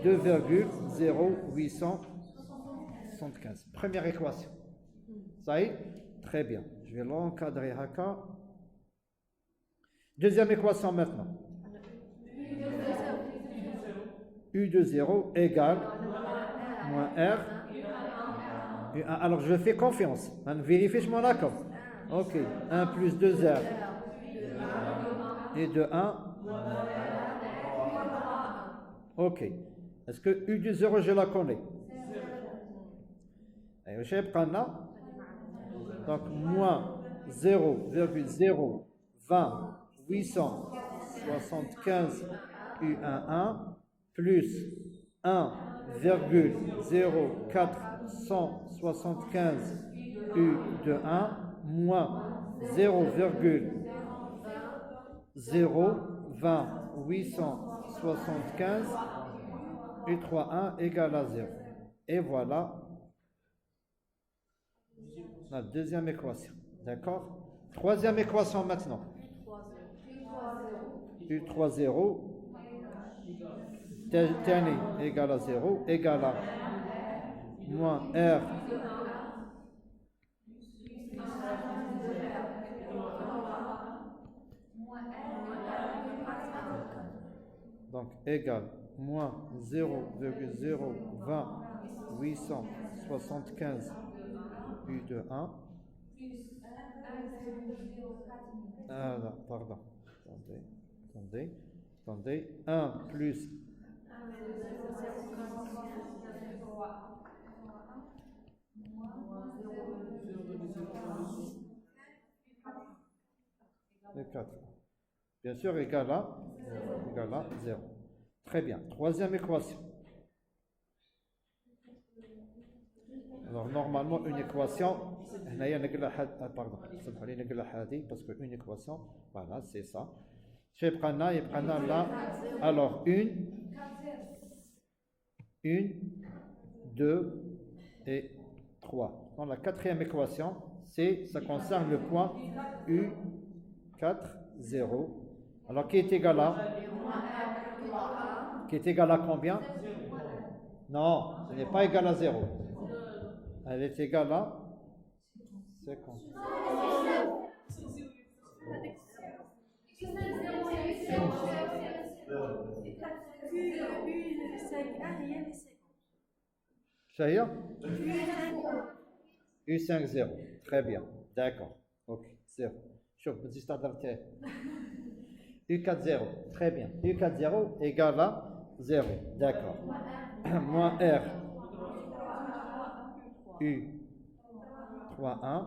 2,0875. Première équation. Ça y est? Très bien. Je vais l'encadrer haka. Deuxième équation maintenant. U de 0 égale moins R. U1. Alors je fais confiance. Vérifie je m'en accord. Ok. 1 plus 2R. Et de 1. Ok. Est-ce que U de 0 je la connais? Et je sais pas. Donc, moins 0,020 875 U11 plus 1,0475 U21 moins 0,020 875 U31 égale à 0. Et voilà la deuxième équation. D'accord? Troisième équation maintenant. U30 tani égale à 0 égale à moins R donc égale moins 0,020 875 U21 pardon, attendez, 1 plus le 4. Bien sûr, égal à 0. Très bien. Troisième équation. Alors, normalement, une équation, pardon, parce qu'une équation, voilà, c'est ça. Là, alors, 1, 2 et 3. Dans la quatrième équation, ça concerne le point U40. Alors, qui est égal à? Qui est égal à combien? Non, ce n'est pas égal à 0. Elle est égale à 50. Chahir? U50. Très bien. D'accord. Ok. 0. U40. Très bien. U40 égale à 0. D'accord. Moins R. U31.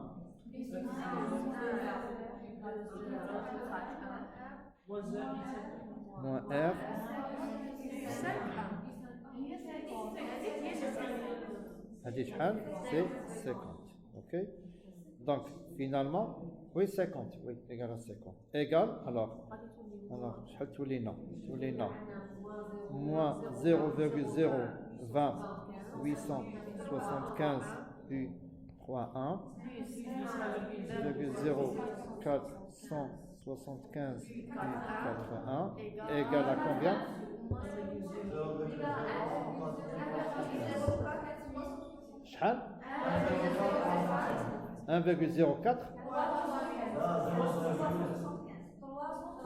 Moins R. C'est 50. Ok. Donc, finalement, oui, 50. Oui, égal à 50. Égal, alors, je tous les noms. Moins 0,020 875 U31 0,0475 U81 égale à combien? 1,04.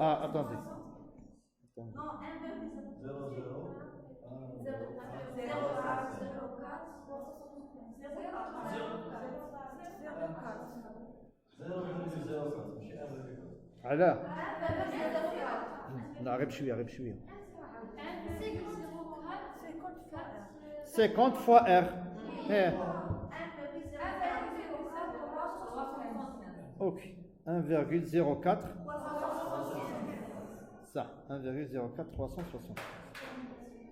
Ah, attendez. Non, 1,04. نعرف شوية 50 fois R. Ok, 1,04. Ça, 1,04 360.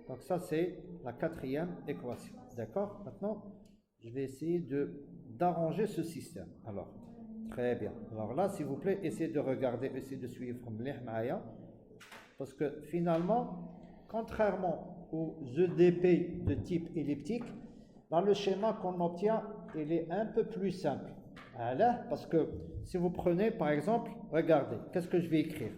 Donc ça, c'est la quatrième équation. D'accord? Maintenant, je vais essayer d'arranger ce système. Alors, très bien. Alors là, s'il vous plaît, essayez de regarder, essayez de suivre parce que finalement, contrairement aux EDP de type elliptique, dans le schéma qu'on obtient, il est un peu plus simple. Voilà, parce que si vous prenez, par exemple, regardez, qu'est-ce que je vais écrire?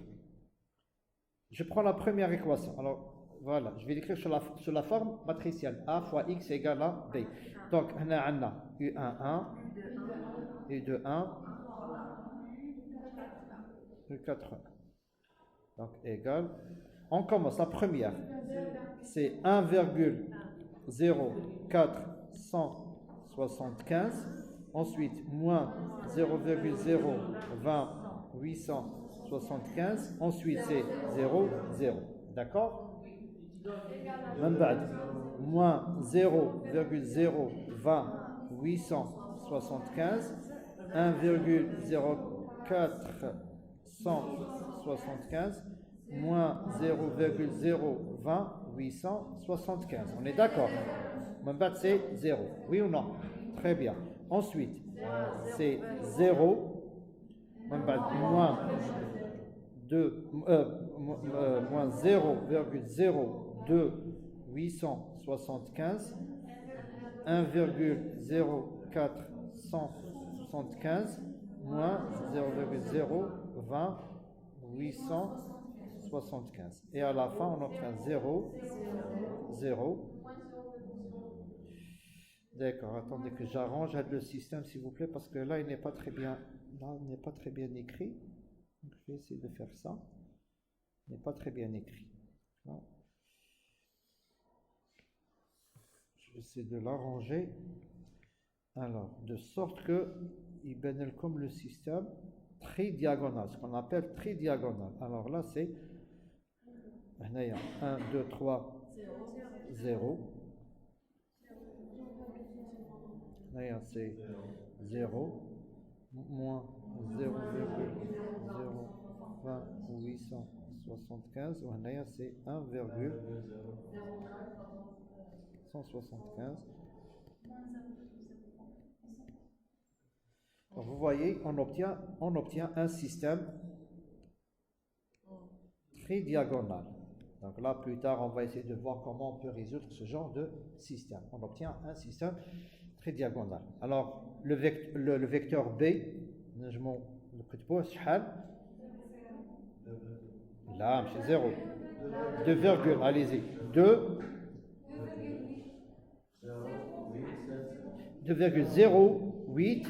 Je prends la première équation. Alors, voilà, je vais l'écrire sur la forme matricielle. A fois X égale à B. Donc, on a U11, U21, U80. Donc, égal. On commence. La première, c'est 1,0475. Ensuite, moins 0,020 875. Ensuite, c'est 0, 0. D'accord? Moins 0,020 875 1,0475 moins 0,020 875. On est d'accord? C'est 0. Oui ou non? Très bien. Ensuite, c'est 0 moins 0,02 875 1,0475 moins 0,020 875. Et à la fin, on obtient 0, 0. D'accord, attendez que j'arrange le système, s'il vous plaît, parce que là, il n'est pas très bien, écrit. Donc, je vais essayer de faire ça. Il n'est pas très bien écrit. Là. Je vais essayer de l'arranger. Alors, de sorte que il bénit comme le système tridiagonal, ce qu'on appelle tridiagonal. Alors là, c'est 1, 2, 3, 0. Là, c'est 0 moins 0,020 875. Là, c'est 1,175. Donc, vous voyez, on obtient un système tridiagonal. Donc là, plus tard, on va essayer de voir comment on peut résoudre ce genre de système. On obtient un système tridiagonal. Alors, le vecteur B, je m'en le شحال là, c'est 0. 2 virgule, allez-y. 2,08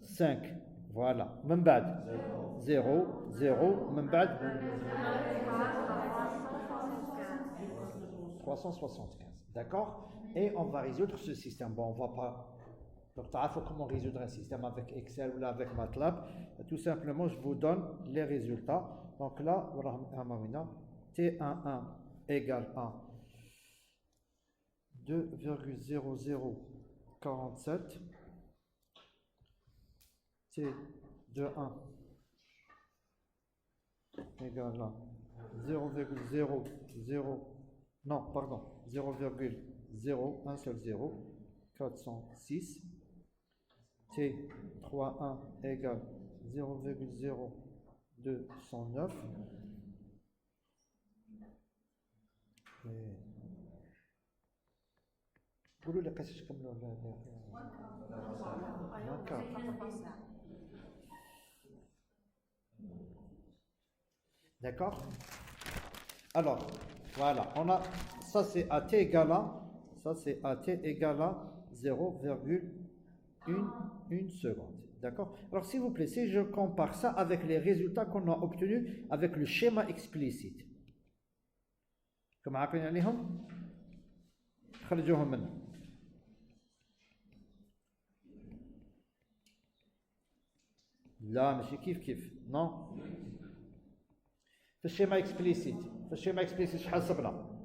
5. Voilà. من بعد 0 0 من بعد 375. D'accord? Et on va résoudre ce système. Bon, on va pas. Donc, il faut comment résoudre un système avec Excel ou là avec MATLAB. Tout simplement, je vous donne les résultats. Donc là, T11 égale à 2,0047. T21 égale à 0,00. Non, pardon, 0,0, un seul 0, 406. T31 égale 0,0209. قولوا لي قيساش كملوا D'accord? Alors, voilà, on a ça c'est à t égale à 0,1 seconde. D'accord? Alors, s'il vous plaît, si je compare ça avec les résultats qu'on a obtenus avec le schéma explicite. Comme عارفين عليهم خرجوهم منه. لا ماشي كيف non. في الشيما اكسبليسيت شحال صبنا؟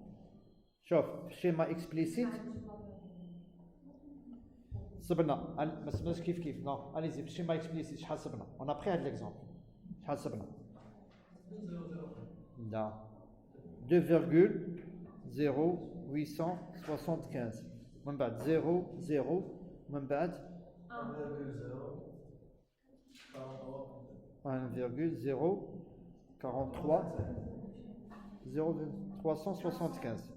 شوف في الشيما اكسبليسيت صبنا ما صبناش كيف نو اليزي في الشيما اكسبليسيت شحال صبنا؟ اون ابري هاد ليكزامبل شحال صبنا؟ لا 2,0875 من بعد 0 من بعد 1,043 0,375.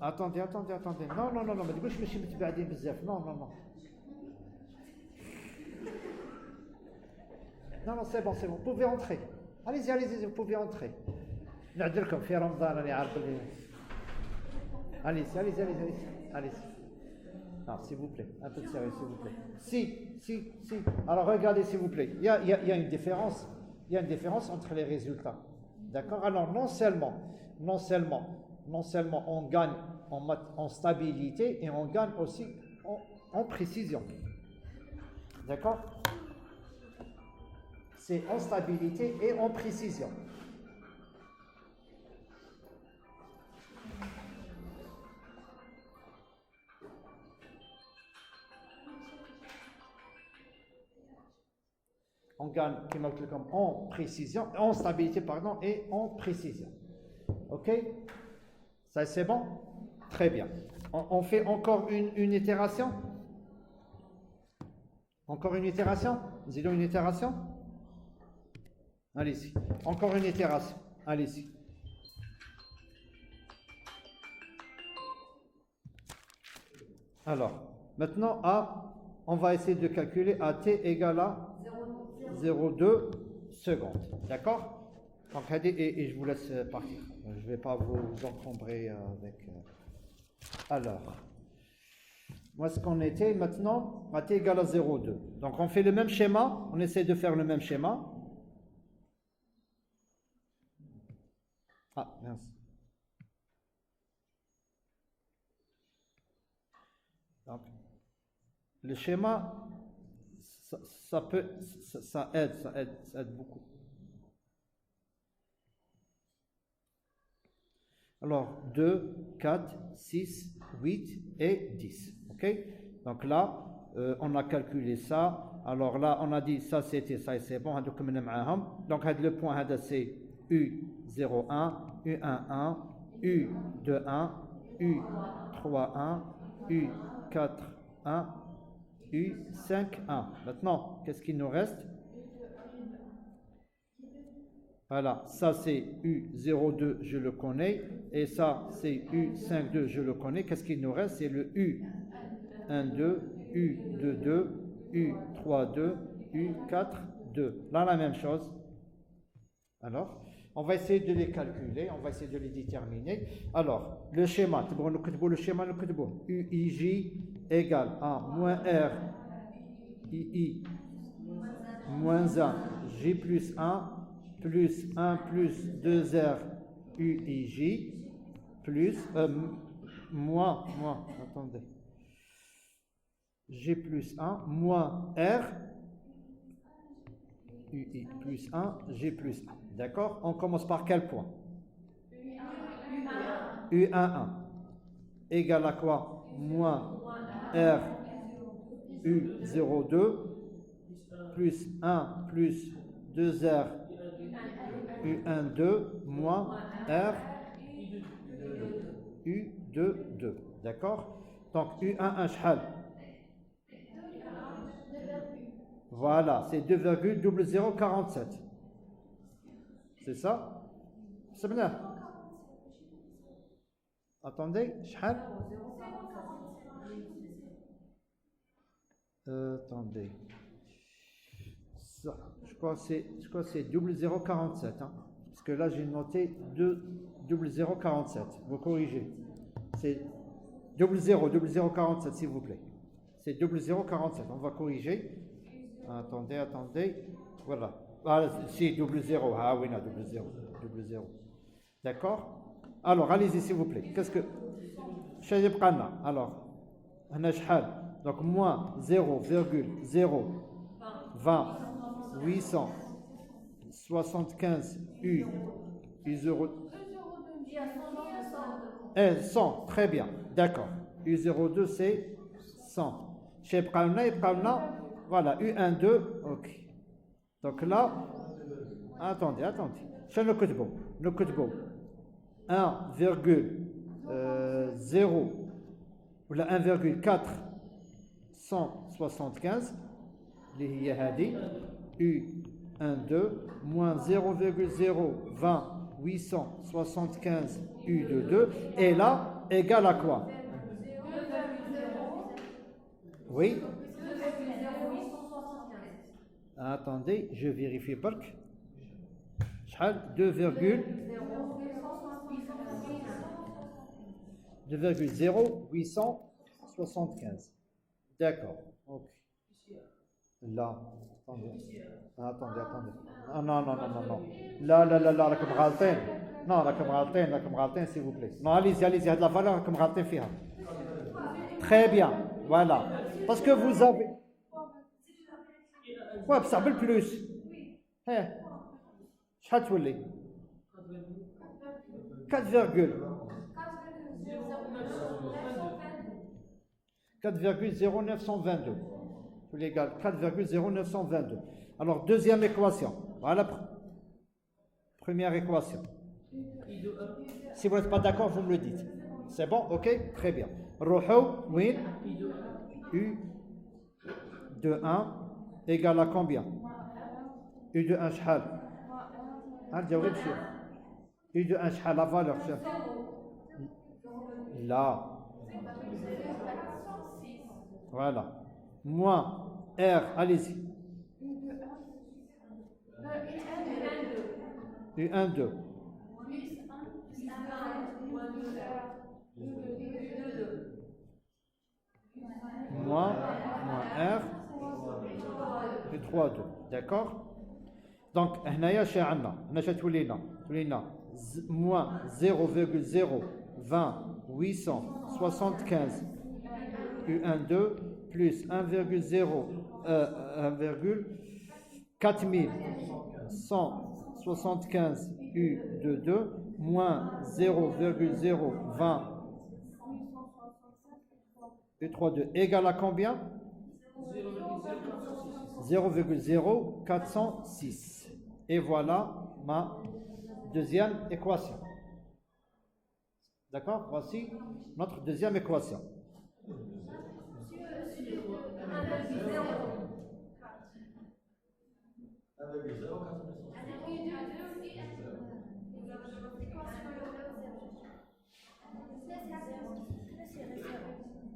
Attendez. Non, ما تقولش ماشي متباعدين بزاف. Non. Non, c'est bon. Vous pouvez entrer. Allez-y, vous pouvez entrer. نعذركم في رمضان راني عارف اللي. Allez-y. Non, s'il vous plaît, un peu de sérieux, s'il vous plaît. Si. Alors regardez, s'il vous plaît. Il y a une différence. Il y a une différence entre les résultats. D'accord? Alors non seulement on gagne en stabilité et on gagne aussi en précision. D'accord? C'est en stabilité et en précision. on gagne en précision, en stabilité, pardon, et en précision. Ok? Ça, c'est bon? Très bien. On fait encore une itération? Encore une itération? Disons une itération? Allez-y. Encore une itération. Allez-y. Alors, maintenant, on va essayer de calculer à t égale à 0,2 secondes. D'accord? Donc, et je vous laisse partir. Je ne vais pas vous encombrer avec... Alors, moi, ce qu'on était maintenant, à t égale à 0,2. Donc, on fait le même schéma. On essaie de faire le même schéma. Ah, mince. Donc, le schéma, ça aide beaucoup. Alors, 2, 4, 6, 8 et 10. Ok? Donc là, on a calculé ça. Alors là, on a dit ça c'était ça et c'est bon. Donc le point c'est U01, U11, U21, U31, U41, U51. Maintenant, qu'est-ce qu'il nous reste? Voilà, ça c'est U02, je le connais, et ça c'est U52, je le connais. Qu'est-ce qu'il nous reste? C'est le U12, U22, U32, U42. Là, la même chose. Alors, on va essayer de les calculer, on va essayer de les déterminer. Alors, le schéma, le schéma, UIJ égale à moins R, II, moins 1, J plus 1, plus 1 plus 2R UIJ, plus, attendez, G plus 1, moins R, UI plus 1, G plus 1. D'accord? On commence par quel point? U11 égale à quoi? Moins R U02 plus 1 plus 2R U12 moins R U22. D'accord? Donc U11 shal. Voilà, c'est 2,0047. C'est ça? C'est bien. Attendez, shal. Attendez. Ça, je crois que c'est 0,047. Hein, parce que là, j'ai noté 0,047. Vous corrigez. C'est 0,047, s'il vous plaît. C'est 0,047. On va corriger. Attendez. Voilà. Ah, si, 0,0. Ah oui, non, 0,0. D'accord? Alors, allez-y, s'il vous plaît. Qu'est-ce que... Alors, donc, moins 0,020,875 U0... 100, très bien, d'accord. U02, c'est 100. Chez Pramna, voilà, U12, ok. Donc là, attendez. Chez le Kutbo, 1,0 ou 1,475 اللي هي هذه U12 moins 0,020,875 U22 et là égale à quoi? Oui. Attendez, je vérifie pas. 2,0875. D'accord. Ok. Là. Attendez. Non. Là, راكم غالطين. Non, راكم غالطين, s'il vous plaît. Non, allez-y, هاد la valeur راكم غالطين فيها. Très bien. Voilà. Parce que vous avez... Ouais, ça veut plus. Hein. شحال تولي 4,0922 l'égal 4,0922. Alors, deuxième équation. Voilà. Première équation. Si vous n'êtes pas d'accord, vous me le dites. C'est bon? Ok? Très bien. Rohou, oui. U de 1 égale à combien? U de 1 شحال؟ جاوبي بشوف. U de 1 شحال la valeur? Là. Voilà. Moins R, allez-y. U1, 2. Moins R. U3, 2. D'accord? Donc, هنايا شي عندنا؟ هنا شي تولي لنا؟ Moins 0,020,875 U1, 2 plus 1,4175 U2, 2 moins 0,020 U3, 2 égale à combien? 0,0406. Et voilà ma deuxième équation. D'accord? Voici notre deuxième équation.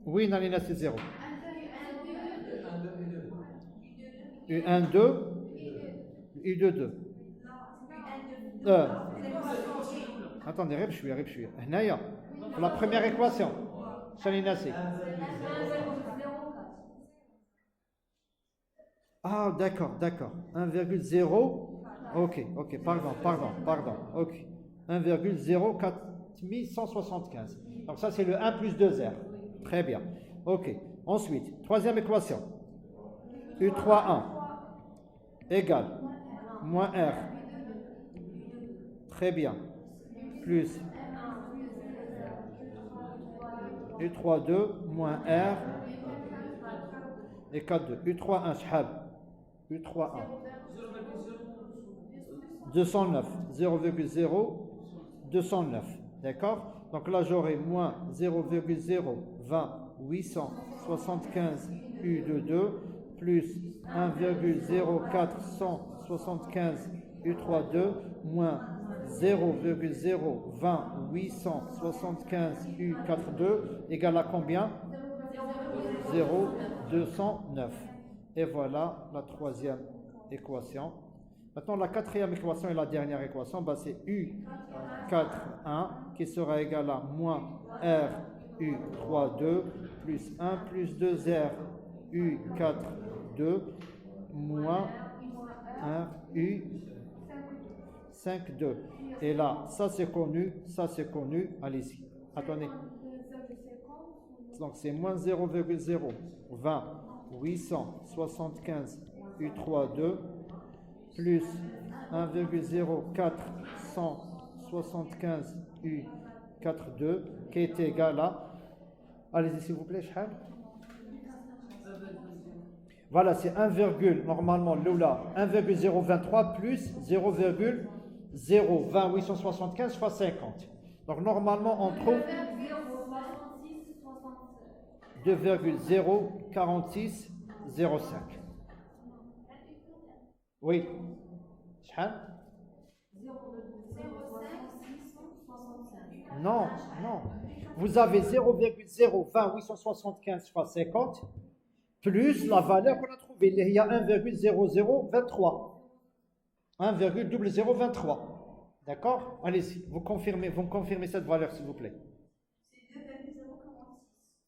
Oui, Nalina, c'est 0. U1, 2. U2, 2. Attendez, ريب شوية. هنايا pour la première équation. Nalina, c'est. Ah, d'accord. 1,0. Ok, pardon. Ok. 1,04175. Donc ça, c'est le 1 plus 2R. Très bien. Ok. Ensuite, troisième équation. U3, 1 égale moins R. Très bien. Plus U3, 2 moins R et 4, 2. U3, 1 شحال? U3, 1. 209. 0,0209. D'accord? Donc là, j'aurai moins 0,020,875 U2, 2 plus 1,0475 U3, 2 moins 0,020,875 U4, 2 égale à combien? 0,209. Et voilà la troisième équation. Maintenant, la quatrième équation et la dernière équation, c'est U4, 1 qui sera égal à moins R U3, 2 plus 1 plus 2R U4, 2 moins 1 U5, 2. Et là, ça c'est connu. Allez-y. Attendez. Donc c'est moins 0,020,875 U3, 2 plus 1,0475 U4, 2 qui est égal à, allez-y s'il vous plaît, شحال? Voilà, c'est 1, normalement, là, 1,023 plus 0,020,875 fois 50. Donc normalement, on trouve 2,04605. Oui. Non. Vous avez 0,020,875 fois 50 plus la valeur qu'on a trouvée. Il y a 1,0023. 1,0023. D'accord? Allez-y, vous me confirmez cette valeur, s'il vous plaît.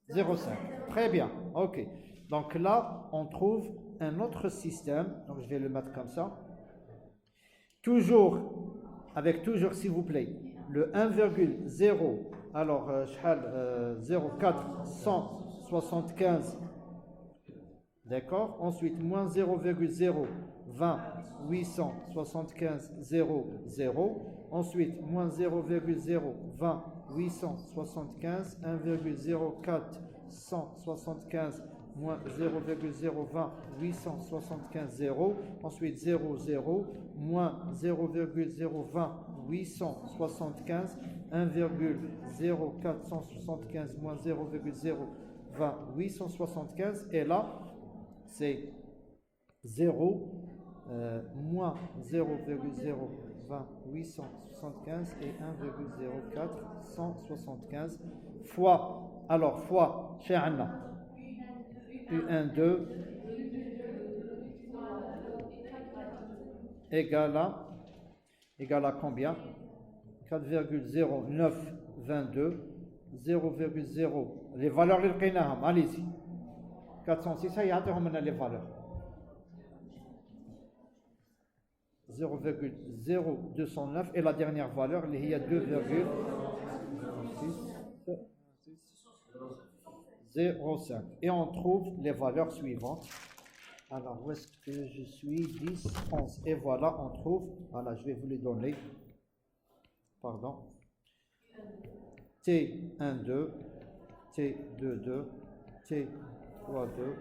0,5. Très bien. Ok. Donc là, on trouve un autre système. Donc je vais le mettre comme ça. Toujours, s'il vous plaît, le 1,0. Alors, 0,475. D'accord? Ensuite, moins 0,020,875, 0,0. Ensuite, moins 0,020,875, 1,0475, moins 0,020, 875 0. Ensuite 0, 0, moins 0,020, 875, 1,0475 moins 0,020, 875. Et là, c'est 0, moins 0,020, 875 et 1,0475 fois, alors fois, chez Anna, U12 égale à combien? 4,0922, 0,0. Les valeurs, allez-y. 406, il y a les valeurs. 0,0209 et la dernière valeur, il y a 2,0605. Et on trouve les valeurs suivantes. Alors, où est-ce que je suis? 10, 11. Et voilà, on trouve, voilà, je vais vous les donner. Pardon. T12, T22, T32.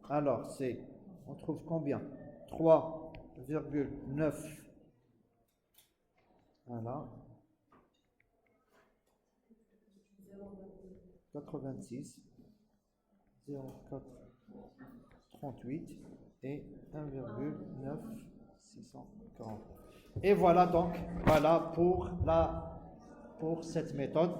Alors, on trouve combien? 3,9. Voilà. 86, 0,4, 38 et 1,9640. Et voilà donc, voilà pour cette méthode.